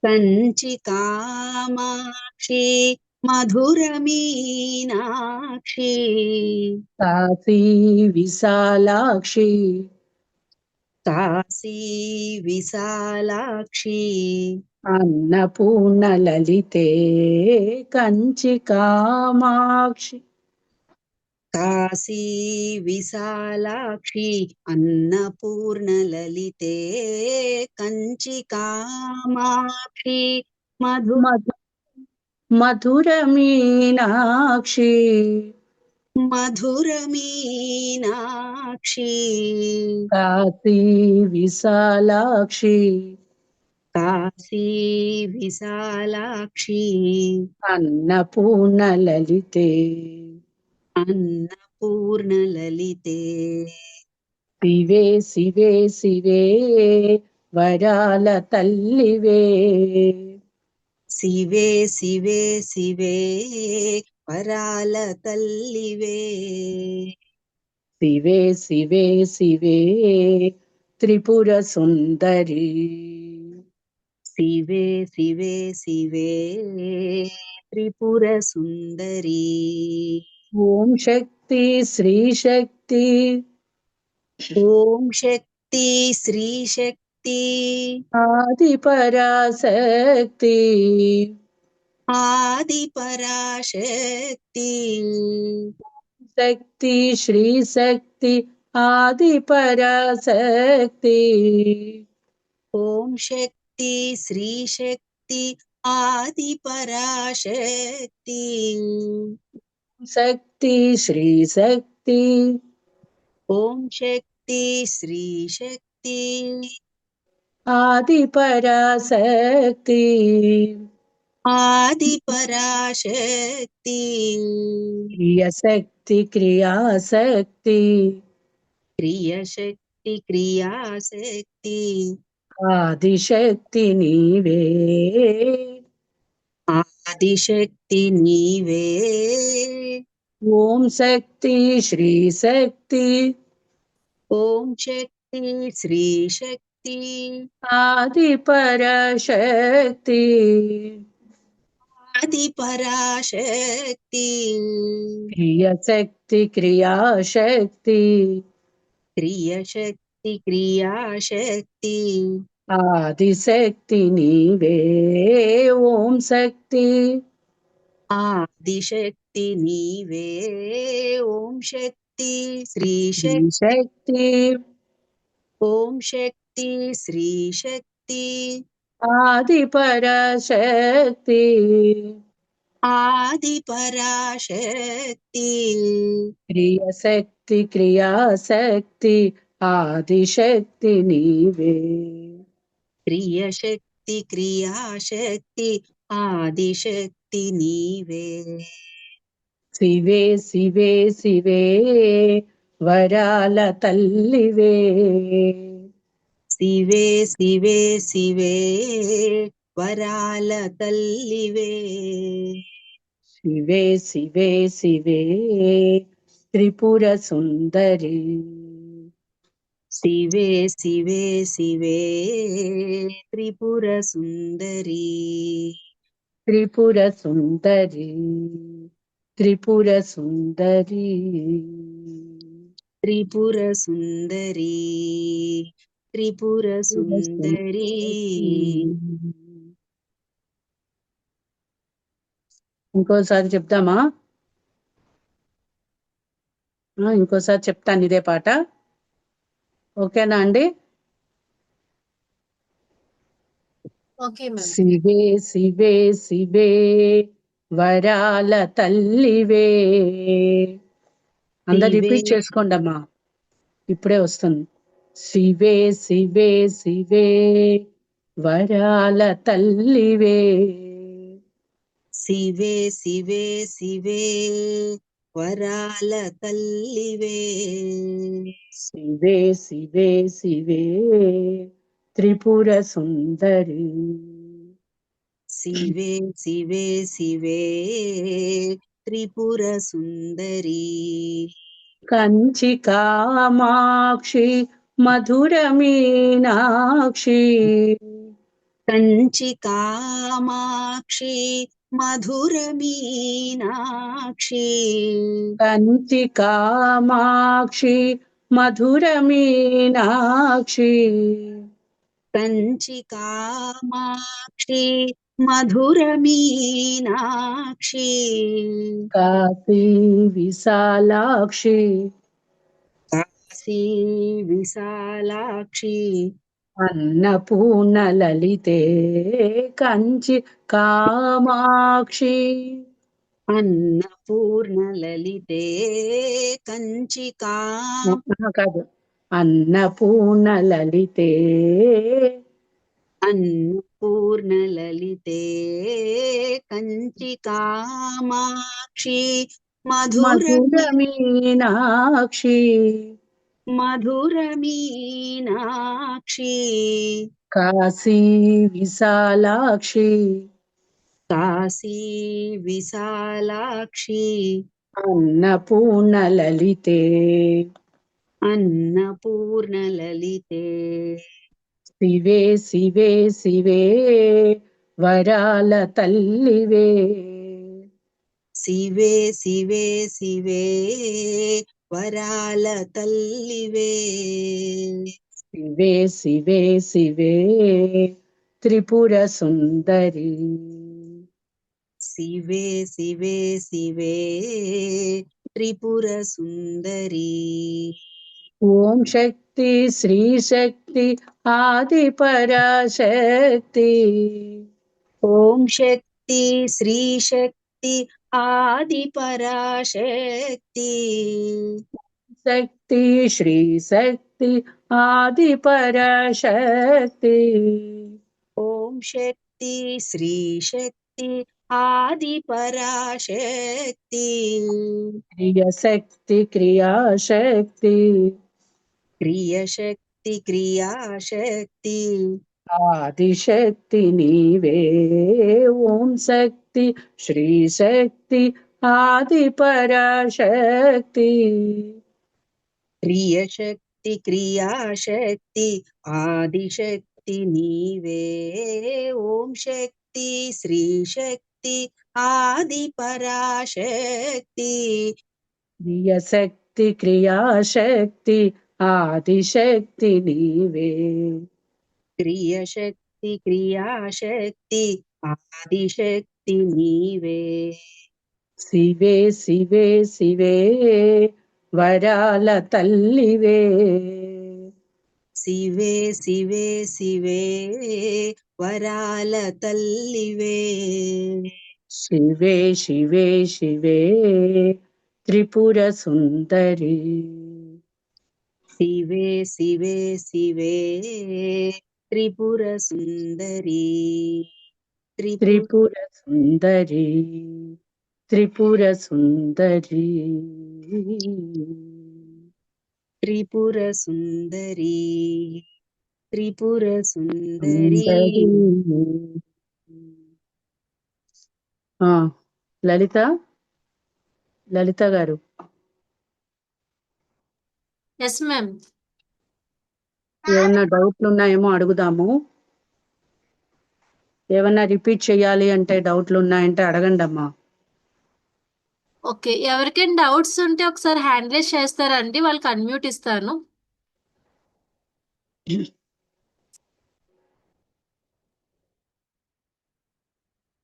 కంచి కామాక్షి మధుర మీనాక్షి, కాశీ విశాలాక్షి, కాశీ విశాలాక్షి, అన్నపూర్ణ లలితే, కంచి కామాక్షి, కాశీ విశాలాక్షి అన్నపూర్ణ లలితే, కంచి కామాక్షి మధుర మీనాక్షి, మధుర మీనాక్షి, కాశీ విశాలాక్షి, కాశీ విశాలాక్షి, అన్నపూర్ణ లలితే, అన్నపూర్ణ లలితే, శివే శివే శివే వరాల తల్లివే, శివే శివే శివే వరాల తల్లివే, శివే శివే శివే త్రిపుర సుందరి, శివే శివే శివే త్రిపుర సుందరి, ఓం శక్తి శ్రీ శక్తి, ఓం శక్తి శ్రీ శక్తి, ఆది పరాశక్తి, ఆది పరాశక్తి, శక్తి శ్రీ శక్తి ఆది పరాశక్తి, ఓం శక్తి శ్రీ శక్తి ఆది పరాశక్తి శక్తి శ్రీ శక్తి ఓం శక్తి శ్రీ శక్తి ఆది పరాశక్తి ఆది పరాశక్తి క్రియశక్తి క్రియాశక్తి క్రియశక్తి క్రియాశక్తి ఆదిశక్తి నీవే ఆదిశక్తి నీవే ఓం శక్తి శ్రీ శక్తి ఓం శక్తి శ్రీ శక్తి ఆది పరాశక్తి ఆది పరాశక్తి క్రియశక్తి క్రియాశక్తి క్రియశక్తి క్రియాశక్తి ఆదిశక్తి నీవే ఓం శక్తి ఆదిశక్తి నీవే ఓం శక్తి శ్రీ శ్రీ శక్తి శక్తి ఓం శక్తి శ్రీ శక్తి ఆది పరాశక్తి ఆది పరాశక్తి క్రియశక్తి క్రియాశక్తి ఆదిశక్తి నీవే క్రియశక్తి క్రియాశక్తి ఆదిశక్తి నీవే శివే శివే శివే వరాల తల్లివే శివే శివే శివే వరాల తల్లివే శివే శివే శివే త్రిపుర సుందరి శివే శివే శివే త్రిపుర సుందరి త్రిపుర సుందరి త్రిపుర సుందరి త్రిపుర సుందరి త్రిపుర సుందరి ఇంకోసారి చెప్దామా ఇంకోసారి చెప్తాను ఇదే పాట ఓకేనా అండి ఓకే మ్యామ్. శివే శివే శివే వరాల తల్లివే అందరు శివే రిపీట్ చేసుకోండి అమ్మా ఇప్పుడే వస్తుంది శివే శివే శివే వరాల తల్లివే శివే శివే శివే వరాల తల్లివే శివే శివే శివే త్రిపుర సుందరి శివే శివే శివే త్రిపుర సుందరి కంచి కామాక్షి మధుర మీనాక్షి కంచి కామాక్షి మధుర మీనాక్షి కంచి కామాక్షి మధుర మీనాక్షి కంచి కామాక్షి మధుర మీనాక్షి కాశీ విశాలాక్షి కాశీ విశాలాక్షి అన్నపూర్ణ లలితే కంచి కామాక్షి అన్నపూర్ణ లలితే కంచి కాదు అన్నపూర్ణ లలితే అన్నపూర్ణ లలితే కంచి కామాక్షి మధుర మధుర మీనాక్షి మధుర మీనాక్షి కాశీ విశాలాక్షి కాశీ విశాలాక్షి అన్నపూర్ణ లలితే అన్నపూర్ణ లలితే శివే శివే శివే వరాల తల్లివే శివే శివే శివే వరాల తల్లివే శివే శివే శివే త్రిపుర సుందరి శివే శివే శివే త్రిపుర సుందరి ఓం శక్తి శ్రీ శక్తి ఆది పరాశక్తి ఓం శక్తి శ్రీ శక్తి ఆది పరాశక్తి శక్తి శ్రీ శక్తి ఆది పరాశక్తి ఓం శక్తి శ్రీ శక్తి ఆది పరాశక్తి క్రియశక్తి క్రియాశక్తి క్రియశక్తి క్రియాశక్తి ఆదిశక్తి నీవే ఓం శక్తి శ్రీ శక్తి ఆది పరాశక్తి క్రియశక్తి క్రియాశక్తి ఆదిశక్తి నీవే ఓం శక్తి శ్రీ శక్తి ఆది పరాశక్తి క్రియశక్తి క్రియాశక్తి ఆదిశక్తి నీవే క్రియశక్తి క్రియాశక్తి ఆదిశక్తి నీవే శివే శివే శివే వరాల తల్లివే శివే శివే శివే వరాల తల్లివే శివే శివే శివే త్రిపుర సుందరి శివే శివే శివే త్రిపుర సుందరి త్రిపుర సుందరి త్రిపుర సుందరి త్రిపుర సుందరి త్రిపుర సుందరి ఆ, లలిత లలిత గారు ఎస్ మ్యామ్. ఏమన్నా డౌట్లు ఉన్నాయేమో అడుగుదాము. ఏమన్నా రిపీట్ చేయాలి అంటే డౌట్లు ఉన్నాయంటే అడగండి అమ్మా. ఓకే, ఎవరికైనా డౌట్స్ ఉంటే ఒకసారి హ్యాండ్ రైజ్ చేస్తారండి, వాళ్ళకి అన్మ్యూట్ ఇస్తాను.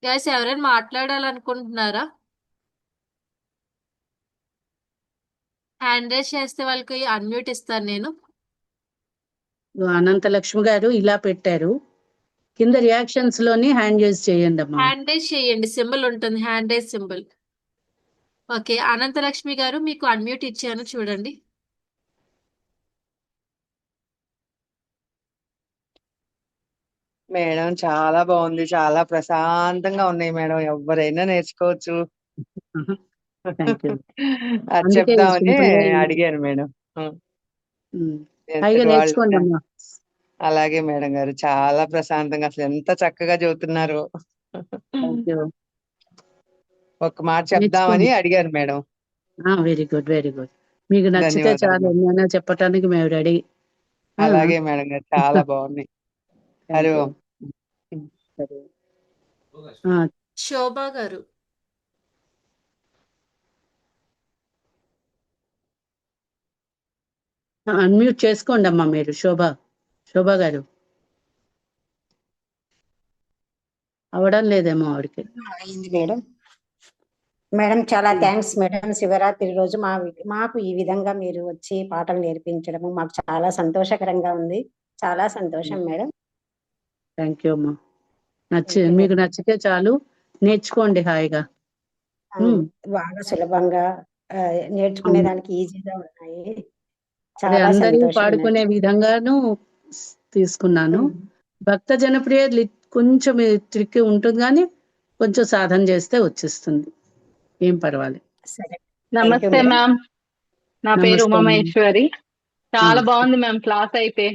గైస్, ఎవరైనా మాట్లాడాలనుకుంటున్నారా? హ్యాండ్ రైజ్ చేస్తే వాళ్ళకి అన్మ్యూట్ ఇస్తాను నేను. అనంత లక్ష్మి గారు ఇలా పెట్టారు, కింద రియాక్షన్స్ లోని హ్యాండ్ రేజ్ చేయండి అమ్మా. హ్యాండ్ రైజ్ చేయండి, సింబల్ ఉంటుంది, hand raise symbol. Okay, Anantalakshmi గారు మీకు అన్మ్యూట్ ఇచ్చాను, చూడండి. మేడం చాలా బాగుంది, చాలా ప్రశాంతంగా ఉన్నాయి మేడం, ఎవరైనా నేర్చుకోవచ్చు. Thank you. అది అందుకే చెప్దామని సింపుల్ గా అడిగాను మేడం. హాయిగా ఎంతటి వాళ్ళు నేర్చుకోండి అమ్మా. అలాగే మేడం గారు, చాలా ప్రశాంతంగా, అసలు ఎంత చక్కగా చెబుతున్నారు. Thank you. ఒక మాట చెప్దామని అడిగాను madam. Very good very good. మీకు నచ్చితే ధన్యవాదాలు చాలు, మేడం. ఏమైనా చెప్పటానికి మేము రెడీ. అలాగే మేడం గారు, చాలా బాగున్నాయి. హరి ఓం. శోభా గారు. అన్మ్యూట్ చేసుకోండి అమ్మా మీరు. శోభా గారు అవడం లేదేమో ఆవిడకి. అయింది మేడం. మేడం చాలా థ్యాంక్స్ మేడం. శివరాత్రి రోజు మాకు ఈ విధంగా మీరు వచ్చి పాటలు నేర్పించడము మాకు చాలా సంతోషకరంగా ఉంది. చాలా సంతోషం మేడం. థ్యాంక్ యూ అమ్మా. మీకు నచ్చితే చాలు, నేర్చుకోండి హాయిగా. బాగా సులభంగా నేర్చుకునేదానికి ఈజీగా ఉన్నాయి. చాలా అందరూ సంతోషం. పాడుకునే విధంగాను తీసుకున్నాను. భక్త జనప్రియ కొంచెం ట్రిక్ ఉంటుంది, కానీ కొంచెం సాధన చేస్తే వచ్చేస్తుంది, ఏం పర్వాలేదు. సరే, నమస్తే మ్యామ్, నా పేరు ఉమామహేశ్వరి. చాలా బాగుంది మ్యామ్ క్లాస్ అయితే.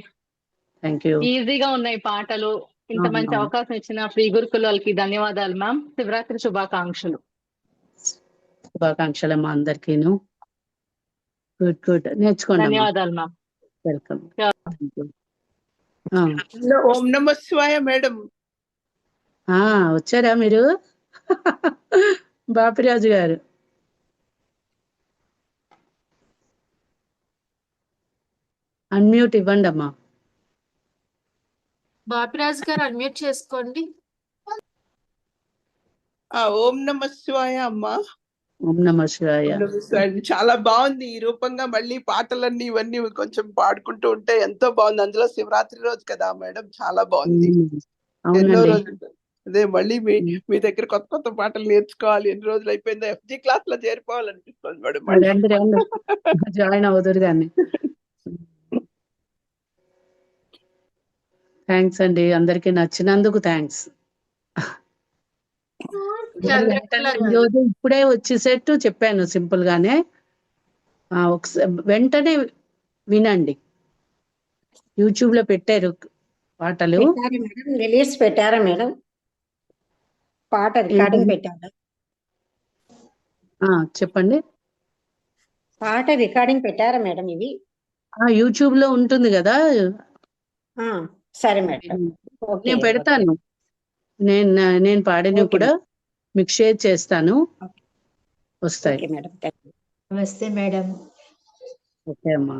Thank you. ఈజీగా ఉన్నాయి పాటలు. ఇంత మంచి అవకాశం ఇచ్చిన శ్రీ గురుకులకి ధన్యవాదాలు మ్యామ్. శివరాత్రి శుభాకాంక్షలు. శుభాకాంక్షలమ్మా అందరికీను. గుడ్ గుడ్, నేర్చుకోండి. ధన్యవాదాలు మ్యామ్. వెల్కమ్. ఓం నమః శివాయ మేడం. వచ్చారా మీరు? బాపిరాజు గారు అన్మ్యూట్ ఇవ్వండి అమ్మా. బాపిరాజు గారు అన్మ్యూట్ చేసుకోండి. ఓం నమః శివాయ అమ్మా. ఓం నమః శివాయ. చాలా బాగుంది ఈ రూపంగా. మళ్ళీ పాటలన్నీ ఇవన్నీ కొంచెం పాడుకుంటూ ఉంటే ఎంతో బాగుంది. అందులో శివరాత్రి రోజు కదా మేడం, చాలా బాగుంది. ఎన్నో రోజులు అదే మళ్ళీ మీ దగ్గర కొత్త కొత్త పాటలు నేర్చుకోవాలి. ఎన్ని రోజులు అయిపోయిందో FG క్లాస్ లో చేరిపోవాలనిపిస్తుంది మేడం మళ్ళీ. రండి రండి జాయిన్ అవుతారు కానీ. థ్యాంక్స్ అండి, అందరికి నచ్చినందుకు థ్యాంక్స్. చంద్రకళ గారు ఈరోజు ఇప్పుడే వచ్చేసేట్టు చెప్పాను సింపుల్ గానే. ఒకసారి వెంటనే వినండి, యూట్యూబ్ లో పెట్టారు పాటలు. పెట్టారా మేడం? రిలీజ్ పెట్టారా మేడం? పాట రికార్డింగ్ పెట్టారా? చెప్పండి. పాట రికార్డింగ్ పెట్టారా మేడం ఇవి? యూట్యూబ్ లో ఉంటుంది కదా. సరే మేడం, ఓకే నేను పెడతాను. నేను పాడినవి ఓకే కూడా మీకు షేర్ చేస్తాను, వస్తాయి. Okay madam. నమస్తే మేడం. ఓకే అమ్మా.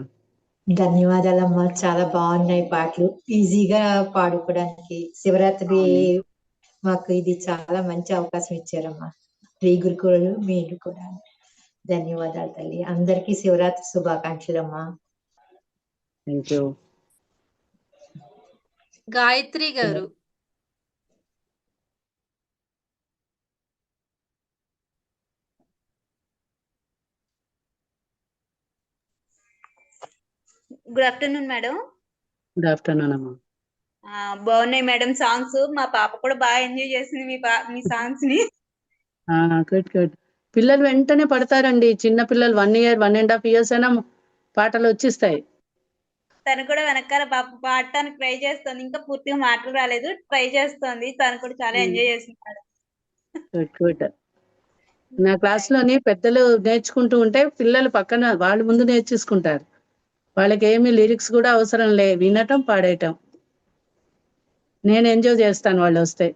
ధన్యవాదాలమ్మా, చాలా బాగున్నాయి పాటలు, ఈజీగా పాడుకోవడానికి. శివరాత్రి మాకు ఇది చాలా మంచి అవకాశం ఇచ్చారమ్మా. ప్రీ గురుకులు మీరు కూడా ధన్యవాదాలు తల్లి. అందరికీ శివరాత్రి శుభాకాంక్షలమ్మా. Thank you. గాయత్రి గారు. Good afternoon madam. Good afternoon అమ్మా. బాగున్నాయి మేడం సాంగ్స్. మా పాప కూడా బాగా ఎంజాయ్ చేసింది మీ సాంగ్స్ ని. Good good. పిల్లలు వెంటనే పడతారండి, చిన్న పిల్లలు 1 year 1.5 years అయినా పాటలు వచ్చేస్తాయి. తను కూడా వెనకాల పాడటానికి ట్రై చేస్తుంది, ఇంకా పూర్తిగా మాటలు రాలేదు, ట్రై చేస్తుంది. తను కూడా చాలా ఎంజాయ్ చేసింది మేడం. Good good. నా క్లాస్ లోని పెద్దలు నేర్చుకుంటూ ఉంటే పిల్లలు పక్కన వాళ్ళు ముందు నేర్చేసుకుంటారు. వాళ్ళకి ఏమి లిరిక్స్ కూడా అవసరం లే, వినటం పాడేయటం. నేను ఎంజాయ్ చేస్తాను వాళ్ళు వస్తే.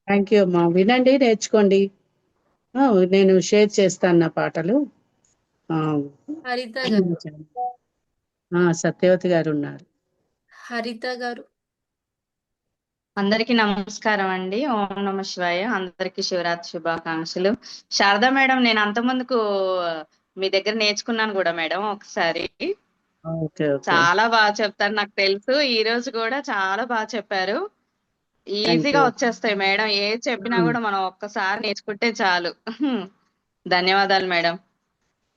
థ్యాంక్ యూ అమ్మా. వినండి, నేర్చుకోండి. నేను షేర్ చేస్తాను నా పాటలు. హరిత గారు. సత్యవతి గారు ఉన్నారు. హరిత గారు. అందరికీ నమస్కారం అండి. ఓం నమ శివాయ. అందరికీ శివరాత్రి శుభాకాంక్షలు. శారదా మేడం, నేను అంతకుముందుకు మీ దగ్గర నేర్చుకున్నాను కూడా మేడం ఒకసారి. చాలా బాగా చెప్తారు, నాకు తెలుసు. ఈ రోజు కూడా చాలా బాగా చెప్పారు. ఈజీగా వచ్చేస్తాయి మేడం, ఏది చెప్పినా కూడా మనం ఒక్కసారి నేర్చుకుంటే చాలు. ధన్యవాదాలు మేడం.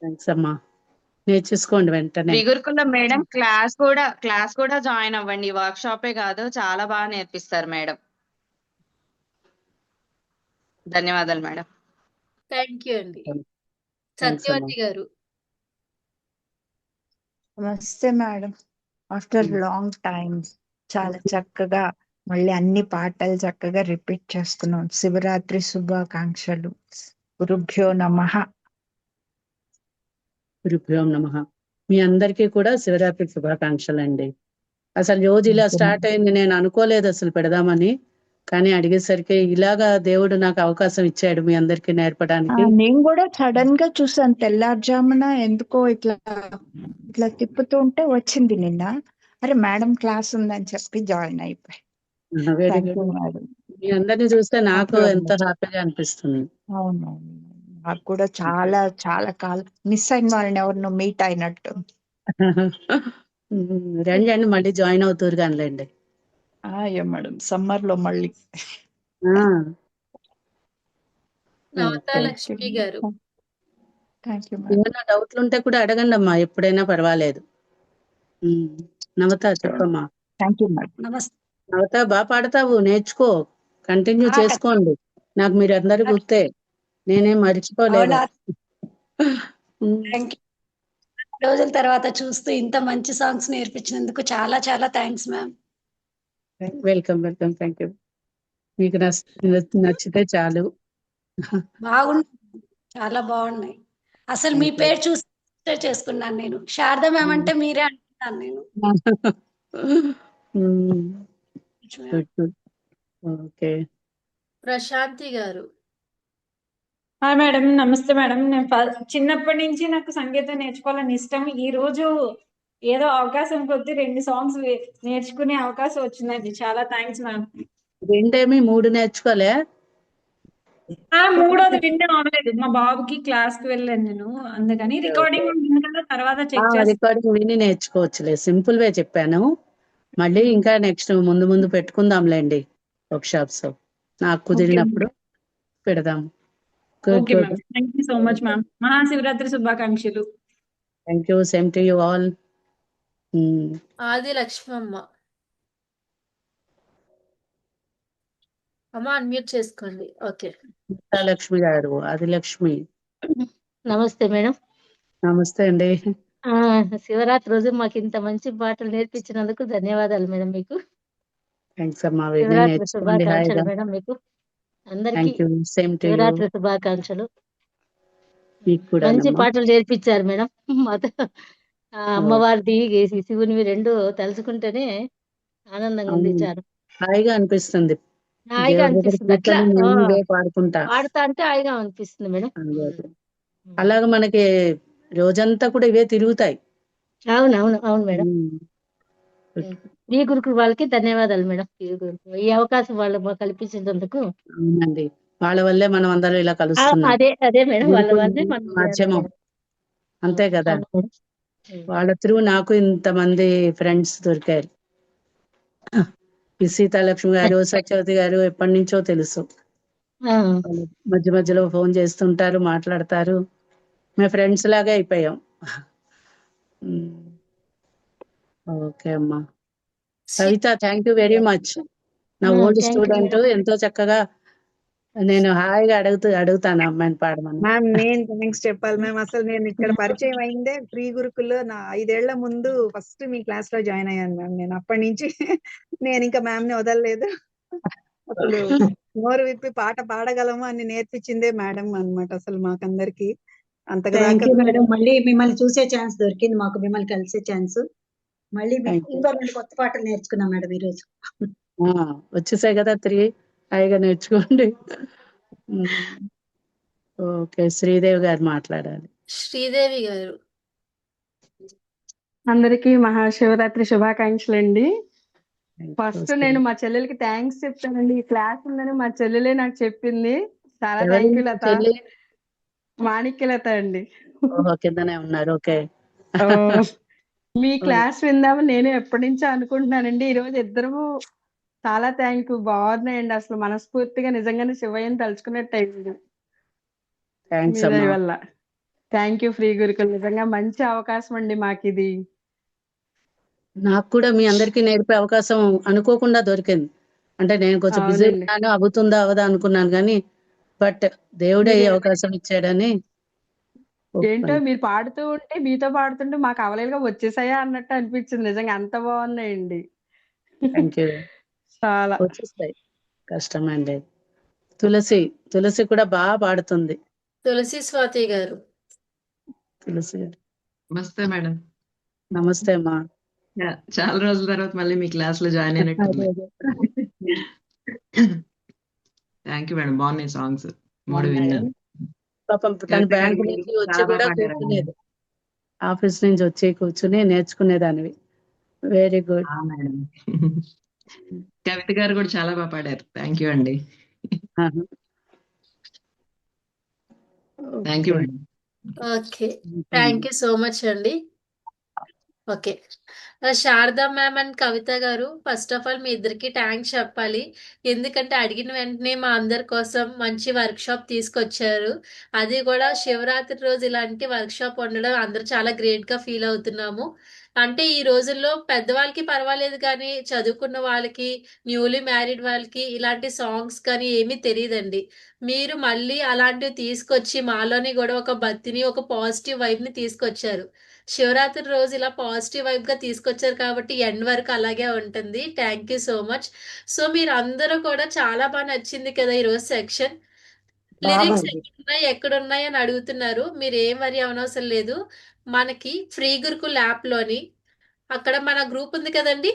థ్యాంక్స్ అమ్మా. నేర్చేసుకోండి వెంటనే. గురుకుల మేడం క్లాస్ కూడా జాయిన్ అవ్వండి. వర్క్ షాపే కాదు, చాలా బాగా నేర్పిస్తారు మేడం. ధన్యవాదాలు మేడం. థ్యాంక్ యూ అండి. సత్యవతి గారు. నమస్తే మేడం. ఆఫ్టర్ లాంగ్ టైం చాలా చక్కగా మళ్ళీ అన్ని పాటలు చక్కగా రిపీట్ చేసుకున్నాం. శివరాత్రి శుభాకాంక్షలు. గురుభ్యో నమః. గురుభ్యో నమః. మీ అందరికీ కూడా శివరాత్రి శుభాకాంక్షలు అండి. అసలు రోజు ఇలా స్టార్ట్ అయింది, నేను అనుకోలేదు అసలు పెడదామని. కానీ అడిగేసరికి ఇలాగా దేవుడు నాకు అవకాశం ఇచ్చాడు మీ అందరికి నేర్పడానికి. నేను కూడా సడన్ గా చూసాను, తెల్లారుజామున ఎందుకో ఇట్లా తిప్పుతూ ఉంటే వచ్చింది నిన్న. అరే మేడం క్లాస్ ఉందని చెప్పి జాయిన్ అయిపోయి. Very good. మీ అందరిని చూస్తే నాకు ఎంత హ్యాపీగా అనిపిస్తుంది. అవునవును, నాకు కూడా చాలా చాలా కాలం మిస్ అయిన వాళ్ళని ఎవరినో మీట్ అయినట్టు. రండి మళ్ళీ జాయిన్ అవుతారు కానిలేండి. అయ్యో మేడం, సమ్మర్ లో మళ్ళీ. నవతాలక్ష్మి గారు. ఏమైనా డౌట్లు ఉంటే కూడా అడగండి అమ్మా, ఎప్పుడైనా పర్వాలేదు. నవత చెప్పమ్మా. Thank you madam. నవత బాగా పాడతావు, నేర్చుకో, కంటిన్యూ చేసుకోండి. నాకు మీరు అందరు గుర్తే, నేనేం మర్చిపోలేదు. రోజుల తర్వాత చూస్తూ ఇంత మంచి సాంగ్స్ నేర్పించినందుకు చాలా చాలా thanks ma'am. Welcome welcome. Thank you. మీకు నచ్చితే చాలు. బాగున్నాయి, చాలా బాగున్నాయి. అసలు మీ పేరు చూసి చేసుకున్నాను నేను. శారదా మ్యామ్ అంటే మీరే అంటున్నాను నేను. ఓకే. ప్రశాంతి గారు. Hi madam. నమస్తే మేడం. నేను చిన్నప్పటి నుంచి నాకు సంగీతం నేర్చుకోవాలని ఇష్టం. ఈ రోజు ఏదో అవకాశం కొద్ది 2 సాంగ్స్ నేర్చుకునే అవకాశం వచ్చిందండి. చాలా థ్యాంక్స్ మ్యామ్. 3 నేర్చుకోలే? మూడోది వింటే అవ్వలేదు, మా బాబుకి క్లాస్ కి వెళ్ళాను నేను, అందుకని. రికార్డింగ్ ఉంటుంది కదా, తర్వాత చెక్ చేస్తాను. రికార్డింగ్ విని నేర్చుకోవచ్చులే, సింపుల్ వే చెప్పాను. మళ్ళీ ఇంకా నెక్స్ట్ ముందు ముందు పెట్టుకుందాంలేండి వర్క్ షాప్స్. నాకు ఓకే కుదిరినప్పుడు పెడదాం. Good okay good. Ma'am. Thank you so much ma'am. Mahashivaratri శుభాకాంక్షలు. Thank you, same to you all. Adi Lakshmamma. అమ్మ అన్మ్యూట్ చేసుకోండి. ఓకే. లక్ష్మి గారు, ఆదిలక్ష్మి. నమస్తే మేడం. నమస్తే అండి. శివరాత్రి రోజు మాకు ఇంత మంచి పాటలు నేర్పించినందుకు ధన్యవాదాలు మేడం. మీకు థ్యాంక్స్ అమ్మా. వీటిని శివరాత్రి నేర్చుకోండి శుభాకాంక్షలు హాయిగా. మేడం. మీకు అందరికీ thank you, same to you. Shivaratri శుభాకాంక్షలు. మీకు మంచి కూడానమ్మా. పాటలు నేర్పించారు మేడం. మాతో అమ్మవారిది శివునివి రెండు తలుచుకుంటేనే ఆనందంగా ఉంది. అవును, చాలా హాయిగా అనిపిస్తుంది. హాయిగా దేవుడి దగ్గర అనిపిస్తుంది. అట్లా కూర్చొని నేను ఇవే పాడుకుంటా. పాడుతా అంటే హాయిగా అనిపిస్తుంది మేడం. అలాగ మనకి రోజంతా కూడా ఇవే తిరుగుతాయి. అవును అవును అవును మేడం. ఈ గురుకుల వాళ్ళకి ధన్యవాదాలు మేడం. ఈ గురుకుల ఈ అవకాశం వాళ్ళు మాకు కల్పించినందుకు. అవునండి, వాళ్ళ వల్లే మనం అందరం ఇలా కలుస్తున్నాం. అదే అదే మేడం, వాళ్ళ గురుకులం వల్లే మనం మాధ్యమం, అంతే కదా. వాళ్ళ త్రూ నాకు ఇంతమంది ఫ్రెండ్స్ దొరికారు. ఈ సీతాలక్ష్మి గారు, సత్యవతి గారు ఎప్పటి నుంచో తెలుసు. వాళ్ళు మధ్య మధ్యలో ఫోన్ చేస్తుంటారు, మాట్లాడతారు. మేము ఫ్రెండ్స్ లాగా అయిపోయాం. ఓకే అమ్మా. కవిత, థ్యాంక్ యూ వెరీ మచ్. నా ఓల్డ్ స్టూడెంట్, ఎంతో చక్కగా నేను హాయిగా అడుగుతాను అమ్మాయిని పాడమని. మ్యామ్ నేను థ్యాంక్స్ చెప్పాలి మ్యామ్. అసలు నేను ఇక్కడ పరిచయం అయిందే ఫ్రీ గురుకుల్లో నా 5 ఏళ్ల ముందు ఫస్ట్ మీ క్లాస్ లో జాయిన్ అయ్యాను మ్యామ్. నేను అప్పటి నుంచి నేను ఇంకా మ్యామ్ ని వదలలేదు. అసలు నోరు విప్పి పాట పాడగలము అని నేర్పించిందే మేడం అన్నమాట. అసలు మాకందరికి అంతగా థ్యాంక్ యూ మేడం. మళ్ళీ మిమ్మల్ని చూసే ఛాన్స్ దొరికింది మాకు, మిమ్మల్ని కలిసే ఛాన్స్. మళ్ళీ ఇంకో 2 కొత్త పాటలు నేర్చుకున్నాం మేడం ఈ రోజు. వచ్చేసాయి కదా 3, హాయిగా నేర్చుకోండి. ఓకే, శ్రీదేవి గారు మాట్లాడాలి. శ్రీదేవి గారు. అందరికీ మహాశివరాత్రి శుభాకాంక్షలు అండి. ఫస్ట్ నేను మా చెల్లెలకి థ్యాంక్స్ చెప్తానండి. ఈ క్లాస్ ఉందని మా చెల్లెలే నాకు చెప్పింది. చాలా థ్యాంక్ యూ లత. మాణిక్యలత అండి. ఓహో, కిందనే ఉన్నారు. ఓకే. మీ క్లాస్ విందామని నేను ఎప్పటి నుంచో అనుకుంటున్నానండి. ఈ రోజు ఇద్దరు చాలా థ్యాంక్ యూ, బాగున్నాయండి. అసలు మనస్ఫూర్తిగా నిజంగానే శివయ్యని తలుచుకున్నట్టు అయింది థ్యాంక్స్ మీ దయ అమ్మా. వల్ల. థ్యాంక్ యూ ఫ్రీ గురుకుల్, నిజంగా మంచి అవకాశం అండి మాకు ఇది. నాకు కూడా మీ అందరికీ నేర్పే అవకాశం అనుకోకుండా దొరికింది. అంటే నేను కొంచెం బిజీ అవునండి. ఉన్నాను, అవుతుందా అవదా అనుకున్నాను కానీ బట్ దేవుడే ఈ అవకాశం ఇచ్చాడని ఏంటో మీరు పాడుతూ ఉంటే, మీతో పాడుతుంటే మాకు అవలేలుగా వచ్చేసాయా అన్నట్టు అనిపించింది. నిజంగా అంత బాగున్నాయండి. Thank you. చాలా వచ్చేస్తాయి, కష్టమండి. తులసి కూడా బాగా పాడుతుంది. తులసి స్వాతి గారు. తులసి గారు నమస్తే మేడం. నమస్తే అమ్మా. చాలా రోజుల తర్వాత మళ్ళీ మీ క్లాస్ లో జాయిన్ అయినట్టుంది. థ్యాంక్ యూ మేడం, బాగున్నాయి సాంగ్స్ 3 విన్నాను. పాపం తన బ్యాంక్ నుంచి వచ్చి కూడా కూర్చునేది, ఆఫీస్ నుంచి వచ్చి కూర్చుని నేర్చుకునేదానివి. Very good. కవిత గారు కూడా చాలా బాగా పాడారు. థ్యాంక్ యూ అండి. Thank you madam. Okay, thank you so much అండి. ఓకే, శారదా మ్యామ్ అండ్ కవిత గారు, ఫస్ట్ ఆఫ్ ఆల్ మీ ఇద్దరికి థ్యాంక్స్ చెప్పాలి. ఎందుకంటే అడిగిన వెంటనే మా అందరి కోసం మంచి వర్క్ షాప్ తీసుకొచ్చారు. అది కూడా శివరాత్రి రోజు ఇలాంటి వర్క్ షాప్ ఉండడం అందరూ చాలా గ్రేట్ గా ఫీల్ అవుతున్నాము. అంటే ఈ రోజుల్లో పెద్దవాళ్ళకి పర్వాలేదు కానీ చదువుకున్న వాళ్ళకి, న్యూలీ మ్యారీడ్ వాళ్ళకి ఇలాంటి సాంగ్స్ కానీ ఏమీ తెలియదండి. మీరు మళ్ళీ అలాంటివి తీసుకొచ్చి మాలోని కూడా ఒక భక్తిని, ఒక పాజిటివ్ వైబ్ ని తీసుకొచ్చారు. శివరాత్రి రోజు ఇలా పాజిటివ్ వైబ్ గా తీసుకొచ్చారు కాబట్టి ఎండ్ వరకు అలాగే ఉంటుంది. Thank you so much. So మీరు అందరూ కూడా చాలా బాగా నచ్చింది కదా ఈ రోజు సెక్షన్. లిరిక్స్ ఎక్కడున్నాయి అని అడుగుతున్నారు. మీరు ఏం వరి అవనవసరం లేదు. మనకి ఫ్రీ గురుకుల్ యాప్ లోని అక్కడ మన గ్రూప్ ఉంది కదండి,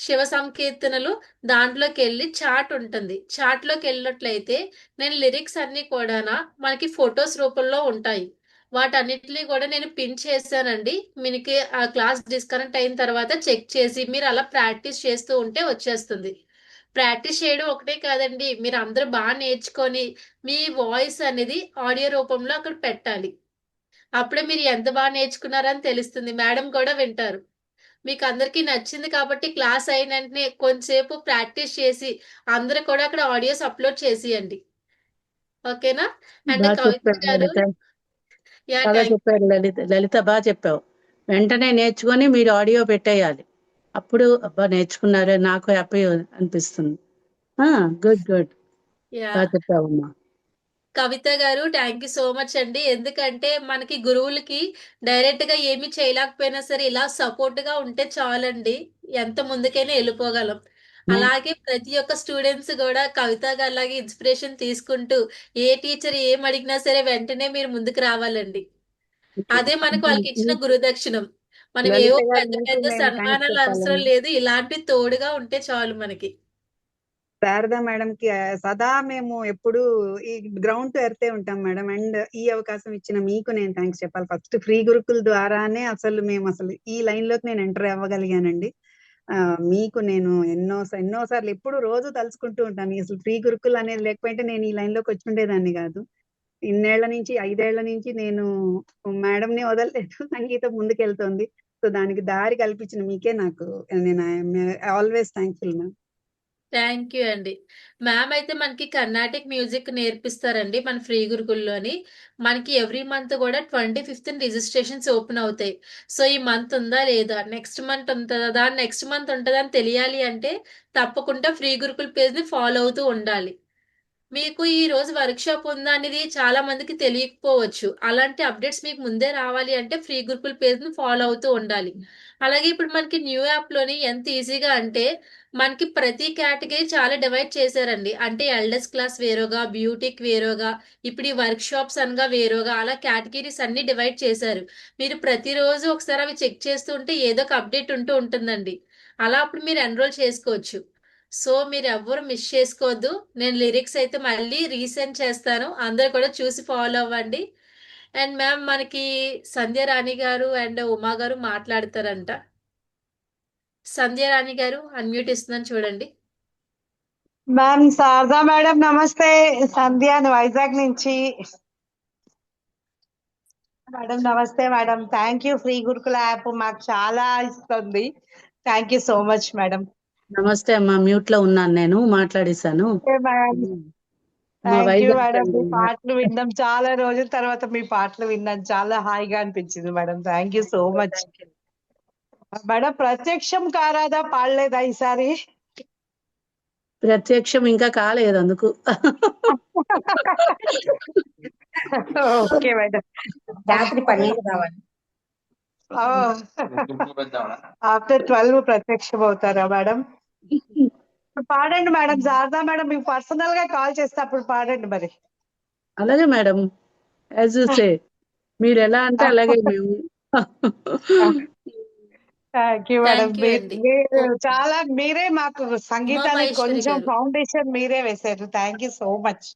శివ సంకీర్తనలు, దాంట్లోకి వెళ్ళి చాట్ ఉంటుంది. చాట్ లోకి వెళ్ళినట్లయితే నేను లిరిక్స్ అన్ని కూడా మనకి ఫొటోస్ రూపంలో ఉంటాయి. వాటన్నిటిని కూడా నేను పిన్ చేశానండి. మీకు ఆ క్లాస్ డిస్కనెక్ట్ అయిన తర్వాత చెక్ చేసి మీరు అలా ప్రాక్టీస్ చేస్తూ ఉంటే వచ్చేస్తుంది. ప్రాక్టీస్ చేయడం ఒకటే కాదండి, మీరు అందరూ బాగా నేర్చుకొని మీ వాయిస్ అనేది ఆడియో రూపంలో అక్కడ పెట్టాలి. అప్పుడే మీరు ఎంత బాగా నేర్చుకున్నారని తెలుస్తుంది. మేడం కూడా వింటారు. మీకు అందరికీ నచ్చింది కాబట్టి క్లాస్ అయిన వెంటనే కొంచెంసేపు ప్రాక్టీస్ చేసి అందరూ కూడా అక్కడ ఆడియోస్ అప్లోడ్ చేసియండి. ఓకేనా? అండ్ బాగా కవిత చెప్పావు గారు లలిత, యా బాగా థ్యాంక్ చెప్పారు లలిత బాగా చెప్పావు. వెంటనే నేర్చుకొని మీరు ఆడియో పెట్టేయాలి. అప్పుడు అబ్బా నేర్చుకున్నారే నాకు హ్యాపీ అనిపిస్తుంది. గుడ్ గుడ్, యా బాగా చెప్పావమ్మా. కవిత గారు థ్యాంక్ యూ సో మచ్ అండి. ఎందుకంటే మనకి గురువులకి డైరెక్ట్ గా ఏమీ చేయలేకపోయినా సరే ఇలా సపోర్ట్ గా ఉంటే చాలండి, ఎంత ముందుకైనా వెళ్ళిపోగలం. అలాగే ప్రతి ఒక్క స్టూడెంట్స్ కూడా కవిత గారిలాగే ఇన్స్పిరేషన్ తీసుకుంటూ ఏ టీచర్ ఏం అడిగినా సరే వెంటనే మీరు ముందుకు రావాలండి. అదే మనకు వాళ్ళకి ఇచ్చిన గురుదక్షిణం. మనం లలిత ఏవో గారు పెద్ద మీకు పెద్ద నేను థ్యాంక్స్ సన్మానాలు అవసరం చెప్పాలండి. లేదు, ఇలాంటి తోడుగా ఉంటే చాలు మనకి. శారదా మేడం కి సదా మేము ఎప్పుడు ఈ గ్రౌండ్ టు ఎర్తే ఉంటాం మేడం. అండ్ ఈ అవకాశం ఇచ్చిన మీకు నేను థ్యాంక్స్ చెప్పాలి. ఫస్ట్ ఫ్రీ గురుకుల్ ద్వారానే మేము అసలు ఈ లైన్ లోకి నేను ఎంటర్ అవ్వగలిగానండి. మీకు నేను ఎన్నో సార్లు ఎప్పుడు రోజు తలుచుకుంటూ ఉంటాను. అసలు ఫ్రీ గురుకుల్ అనేది లేకపోతే నేను ఈ లైన్ లోకి వచ్చి ఉండేదాన్ని కాదు. ఇన్నేళ్ల నుంచి 5 ఏళ్ల నుంచి నేను మేడం ని వదలలేదు. సంగీతం ముందుకెళ్తోంది. సో దానికి దారి కల్పించిన మీకే నేను always thankful ma'am. Thank you అండి. మ్యామ్ అయితే మనకి కర్ణాటిక్ మ్యూజిక్ నేర్పిస్తారండి మన ఫ్రీ గురుకుల్లోని. మనకి ఎవ్రీ మంత్ కూడా 25th రిజిస్ట్రేషన్స్ ఓపెన్ అవుతాయి. సో ఈ మంత్ ఉందా లేదా, నెక్స్ట్ మంత్ ఉంటుందా, నెక్స్ట్ మంత్ ఉంటుందా అని తెలియాలి అంటే తప్పకుండా ఫ్రీ గురుకుల్ పేజ్ ని ఫాలో అవుతూ ఉండాలి. మీకు ఈ రోజు వర్క్షాప్ ఉందా అనేది చాలా మందికి తెలియకపోవచ్చు. అలాంటి అప్డేట్స్ మీకు ముందే రావాలి అంటే ఫ్రీ గురుకుల్ పేజ్ ని ఫాలో అవుతూ ఉండాలి. అలాగే ఇప్పుడు మనకి న్యూ యాప్ లోని ఎంత ఈజీగా అంటే మనకి ప్రతి కేటగిరీ చాలా డివైడ్ చేశారండి. అంటే ఎల్డర్స్ క్లాస్ వేరుగా, బ్యూటీకి వేరుగా, ఇప్పుడు ఈ వర్క్ షాప్స్ అనగా వేరుగా, అలా కేటగిరీస్ అన్ని డివైడ్ చేశారు. మీరు ప్రతిరోజు ఒకసారి అవి చెక్ చేస్తూ ఉంటే ఏదో ఒక అప్డేట్ ఉంటూ ఉంటుందండి. అలా అప్పుడు మీరు ఎన్రోల్ చేసుకోవచ్చు. సో మీరు ఎవ్వరు మిస్ చేసుకోవద్దు. నేను లిరిక్స్ అయితే మళ్ళీ రీసెండ్ చేస్తాను, అందరు కూడా చూసి ఫాలో అవ్వండి. అండ్ మ్యామ్ మనకి సంధ్య రాణి గారు అండ్ ఉమా గారు మాట్లాడతారంట. సంధ్య రాణి గారు అన్మ్యూట్ ఇస్తున్నాను చూడండి. మ్యామ్ శారదా మేడం నమస్తే. సంధ్యాను వైజాగ్ నుంచి. మేడం నమస్తే మేడం. Thank you. ఫ్రీ గురుకుల యాప్ మాకు చాలా ఇస్తుంది. Thank you so much madam. నమస్తే అమ్మా, మ్యూట్ లో ఉన్నాను, నేను మాట్లాడేశాను. మా థ్యాంక్ యూ వైజాగ్ మేడం. మీ అండి. పాటలు విన్నాం, చాలా రోజుల తర్వాత మీ పాటలు విన్నాను, చాలా హాయిగా అనిపించింది madam. Thank you so much madam. ప్రత్యక్షం కారాదా పాడలేదా ఈసారి? ప్రత్యక్షం ఇంకా కాలేదు అందుకు. Okay madam. రాత్రి 12 కావాలి. ఆఫ్టర్ 12 ప్రత్యక్షం అవుతారా మేడం? పాడండి మేడం. శారదా మేడం మీకు పర్సనల్ గా కాల్ చేస్తే అప్పుడు పాడండి మరి. అలాగే మేడం, యాజ్ యూ సే, మీరు ఎలా అంటే అలాగే మేము. Thank you madam. Thank you అండి. మీరు చాలా మీరే మాకు ఉమా సంగీతానికి మహేశ్వరి కొంచెం గారు. ఫౌండేషన్ మీరే వేశారు. Thank you so much.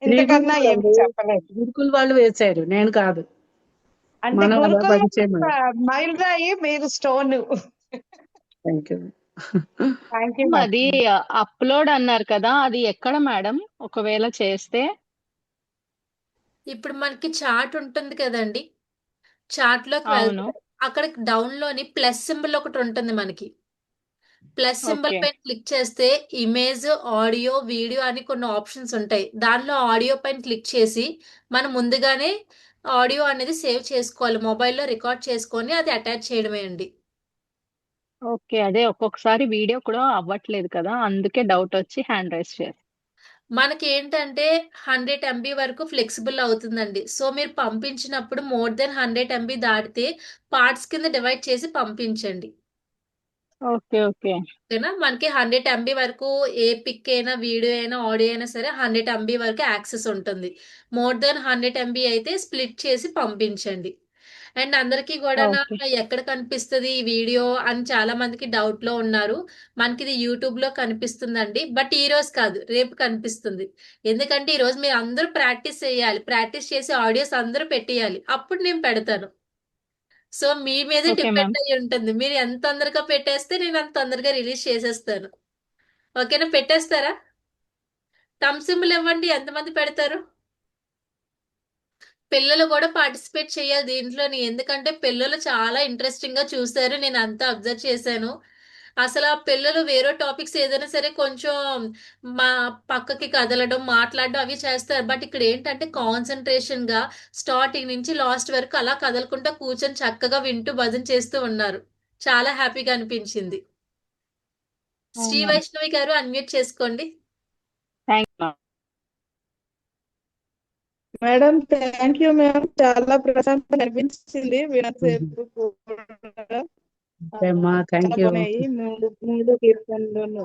Free ఇంతకన్నా గురుకుల్ ఏమి అండి, చెప్పలేదు. గురుకుల్ వాళ్ళు వేశారు, నేను కాదు. అంటే మనం అలా గురుకుల పరిచయం. మైల్ రాయి, మీరు stone. Thank you. Thank you అది అప్లోడ్ అన్నారు కదా, అది ఎక్కడ మేడం ఒకవేళ చేస్తే? ఇప్పుడు మనకి చార్ట్ ఉంటుంది కదండి, చార్ట్ లోకి అవును. వెళ్తే అక్కడ డౌన్ లోని ప్లస్ సింబల్ ఒకటి ఉంటుంది మనకి. Plus symbol okay. పైన క్లిక్ చేస్తే ఇమేజ్, ఆడియో, వీడియో అని కొన్ని ఆప్షన్స్ ఉంటాయి. దానిలో ఆడియో పైన క్లిక్ చేసి మనం ముందుగానే ఆడియో అనేది సేవ్ చేసుకోవాలి, మొబైల్లో రికార్డ్ చేసుకొని అది అటాచ్ చేయడమే అండి. ఓకే, అదే ఒక్కొక్కసారి వీడియో కూడా అవ్వట్లేదు కదా, అందుకే డౌట్ వచ్చి హ్యాండ్ రైస్ చేస్తాను. మనకి ఏంటంటే 100 MB వరకు ఫ్లెక్సిబుల్ అవుతుందండి. సో మీరు పంపించినప్పుడు మోర్ దెన్ 100 MB దాటితే పార్ట్స్ కింద డివైడ్ చేసి పంపించండి. ఓకే ఓకే ఓకేనా? మనకి 100 MB వరకు ఏ పిక్ అయినా, వీడియో అయినా, ఆడియో అయినా సరే 100 MB వరకు యాక్సెస్ ఉంటుంది. మోర్ దెన్ 100 MB అయితే స్ప్లిట్ చేసి పంపించండి. అండ్ అందరికీ కూడా ఓకే. ఎక్కడ కనిపిస్తుంది ఈ వీడియో అని చాలా మందికి డౌట్ లో ఉన్నారు. మనకి ఇది యూట్యూబ్ లో కనిపిస్తుందండి, బట్ ఈ రోజు కాదు, రేపు కనిపిస్తుంది. ఎందుకంటే ఈ రోజు మీరు అందరూ ప్రాక్టీస్ చేయాలి, ప్రాక్టీస్ చేసి ఆడియోస్ అందరూ పెట్టేయాలి, అప్పుడు నేను పెడతాను. సో మీ మీద ఓకే మ్యామ్. డిపెండ్ అయ్యి ఉంటుంది. మీరు ఎంత తొందరగా పెట్టేస్తే నేను అంత తొందరగా రిలీజ్ చేసేస్తాను. ఓకేనా? పెట్టేస్తారా? థమ్ సింబల్ ఇవ్వండి, ఎంతమంది పెడతారు? పిల్లలు కూడా పార్టిసిపేట్ చేయాలి దీంట్లోని. ఎందుకంటే పిల్లలు చాలా ఇంట్రెస్టింగ్ గా చూశారు. నేను అంతా అబ్జర్వ్ చేశాను. అసలు ఆ పిల్లలు వేరే టాపిక్స్ ఏదైనా సరే కొంచెం మా పక్కకి కదలడం, మాట్లాడడం అవి చేస్తారు. బట్ ఇక్కడ ఏంటంటే కాన్సన్ట్రేషన్ గా స్టార్టింగ్ నుంచి లాస్ట్ వరకు అలా కదలకుండా కూర్చొని చక్కగా వింటూ భజన చేస్తూ ఉన్నారు. చాలా హ్యాపీగా అనిపించింది. శ్రీ అవునా వైష్ణవి గారు అన్మ్యూట్ చేసుకోండి. Madam, thank you ma'am. చాలా ప్రశాంతంగా అనిపించింది వినంతసేపు కూడా. అమ్మా చాలా థ్యాంక్ యూ. బాగున్నాయి మూడు కీర్తనలు.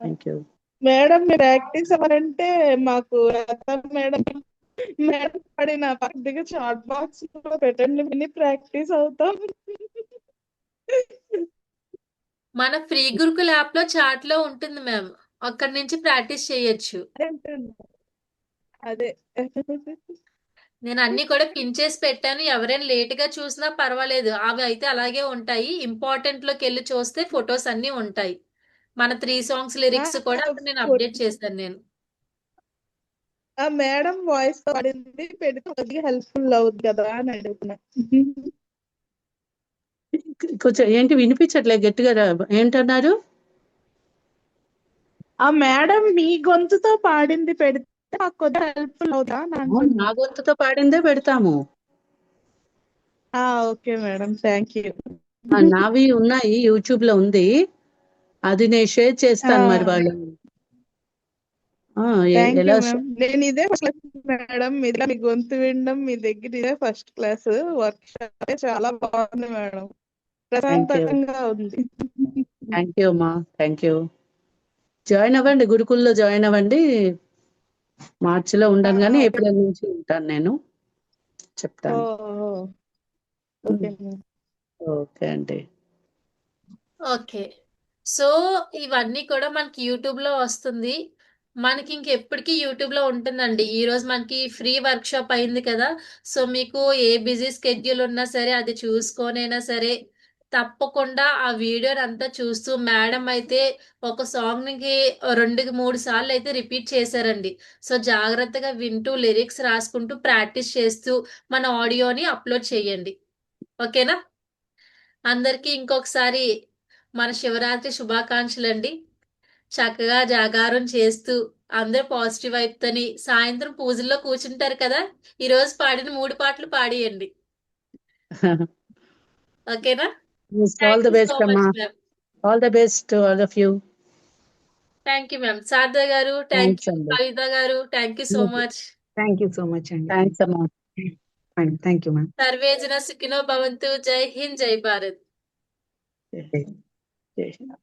Thank you. మేడం, మీరు ప్రాక్టీస్ అవ్వాలంటే మాకు లత మేడం మేడం పడిన పక్కగా చాట్ బాక్స్ లో పెట్టండి, విని ప్రాక్టీస్ అవుతాం. మన ఫ్రీ గురుకుల్ యాప్ లో చాట్ లో ఉంటుంది మ్యామ్. అక్కడి నుంచి ప్రాక్టీస్ చేయొచ్చు. అదే నేను అన్ని కూడా పిన్ చేసి పెట్టాను. ఎవరైనా లేట్ గా చూసినా పర్వాలేదు, అవి అయితే అలాగే ఉంటాయి. ఇంపార్టెంట్ లోకి వెళ్ళి చూస్తే ఫొటోస్ అన్ని ఉంటాయి. మన 3 సాంగ్స్ లిరిక్స్ కూడా అక్కడ నేను అప్డేట్ చేశాను నేను. ఆ మేడం వాయిస్ పాడింది పెడితే కొద్దిగా హెల్ప్ఫుల్ అవుతుంది కదా అని అడుగుతున్నా. కొంచెం ఏంటి వినిపించట్లే గట్టిగా ఏంటన్నారు? ఆ మేడం మీ గొంతుతో పాడింది పెడితే నాకు కొద్దిగా హెల్ప్ఫుల్ అవుతా అని అంటున్నా. నా గొంతుతో పాడిందే పెడతాము. Okay madam, thank you. నావి ఉన్నాయి, యూట్యూబ్ లో ఉంది, అది నేను షేర్ చేస్తాను. మరి వాళ్ళు థ్యాంక్ యూ ఎలా మ్యామ్. నేను ఇదే ఫస్ట్ క్లాస్ మేడం, మీ గొంతు వినడం మీ దగ్గర ఇదే ఫస్ట్ క్లాస్. వర్క్ షాప్ చాలా బాగుంది మేడం, ప్రశాంతంగా ఉంది. థ్యాంక్ యూ అమ్మా, థ్యాంక్ యూ. జాయిన్ అవ్వండి, గురుకుల్లో జాయిన్ అవ్వండి. మార్చిలో ఉండను కానీ ఏప్రిల్ నుంచి ఉంటాను, నేను చెప్తాను. ఓకే అండి. ఓకే, సో ఇవన్నీ కూడా మనకి యూట్యూబ్ లో వస్తుంది. మనకి ఇంకెప్పటికీ యూట్యూబ్ లో ఉంటుందండి. ఈ రోజు మనకి ఫ్రీ వర్క్ షాప్ అయింది కదా, సో మీకు ఏ బిజీ స్కెడ్యూల్ ఉన్నా సరే అది చూసుకొనైనా సరే తప్పకుండా ఆ వీడియోని అంతా చూస్తూ, మేడం అయితే ఒక సాంగ్ కి 2-3 సార్లు అయితే రిపీట్ చేశారండి. సో జాగ్రత్తగా వింటూ లిరిక్స్ రాసుకుంటూ ప్రాక్టీస్ చేస్తూ మన ఆడియోని అప్లోడ్ చేయండి. ఓకేనా? అందరికీ ఇంకొకసారి మన శివరాత్రి శుభాకాంక్షలు అండి. చక్కగా జాగారం చేస్తూ అందరూ పాజిటివ్ వైపుతోని సాయంత్రం పూజల్లో కూర్చుంటారు కదా, ఈ రోజు పాడిన 3 పాటలు పాడియండి. ఓకేనా? All the thank you best so అమ్మా. Much ma'am. All the best to all of you. Thank you ma'am. Sharada గారు థ్యాంక్ థ్యాంక్స్ యూ. అండి. కవిత గారు thank you so much. Thank you so much అండి. థ్యాంక్స్ అమ్మా. Thank you ma'am. సర్వేజన సుఖినో భవంతు. జై హింద్, జై భారత్. జై హింద్.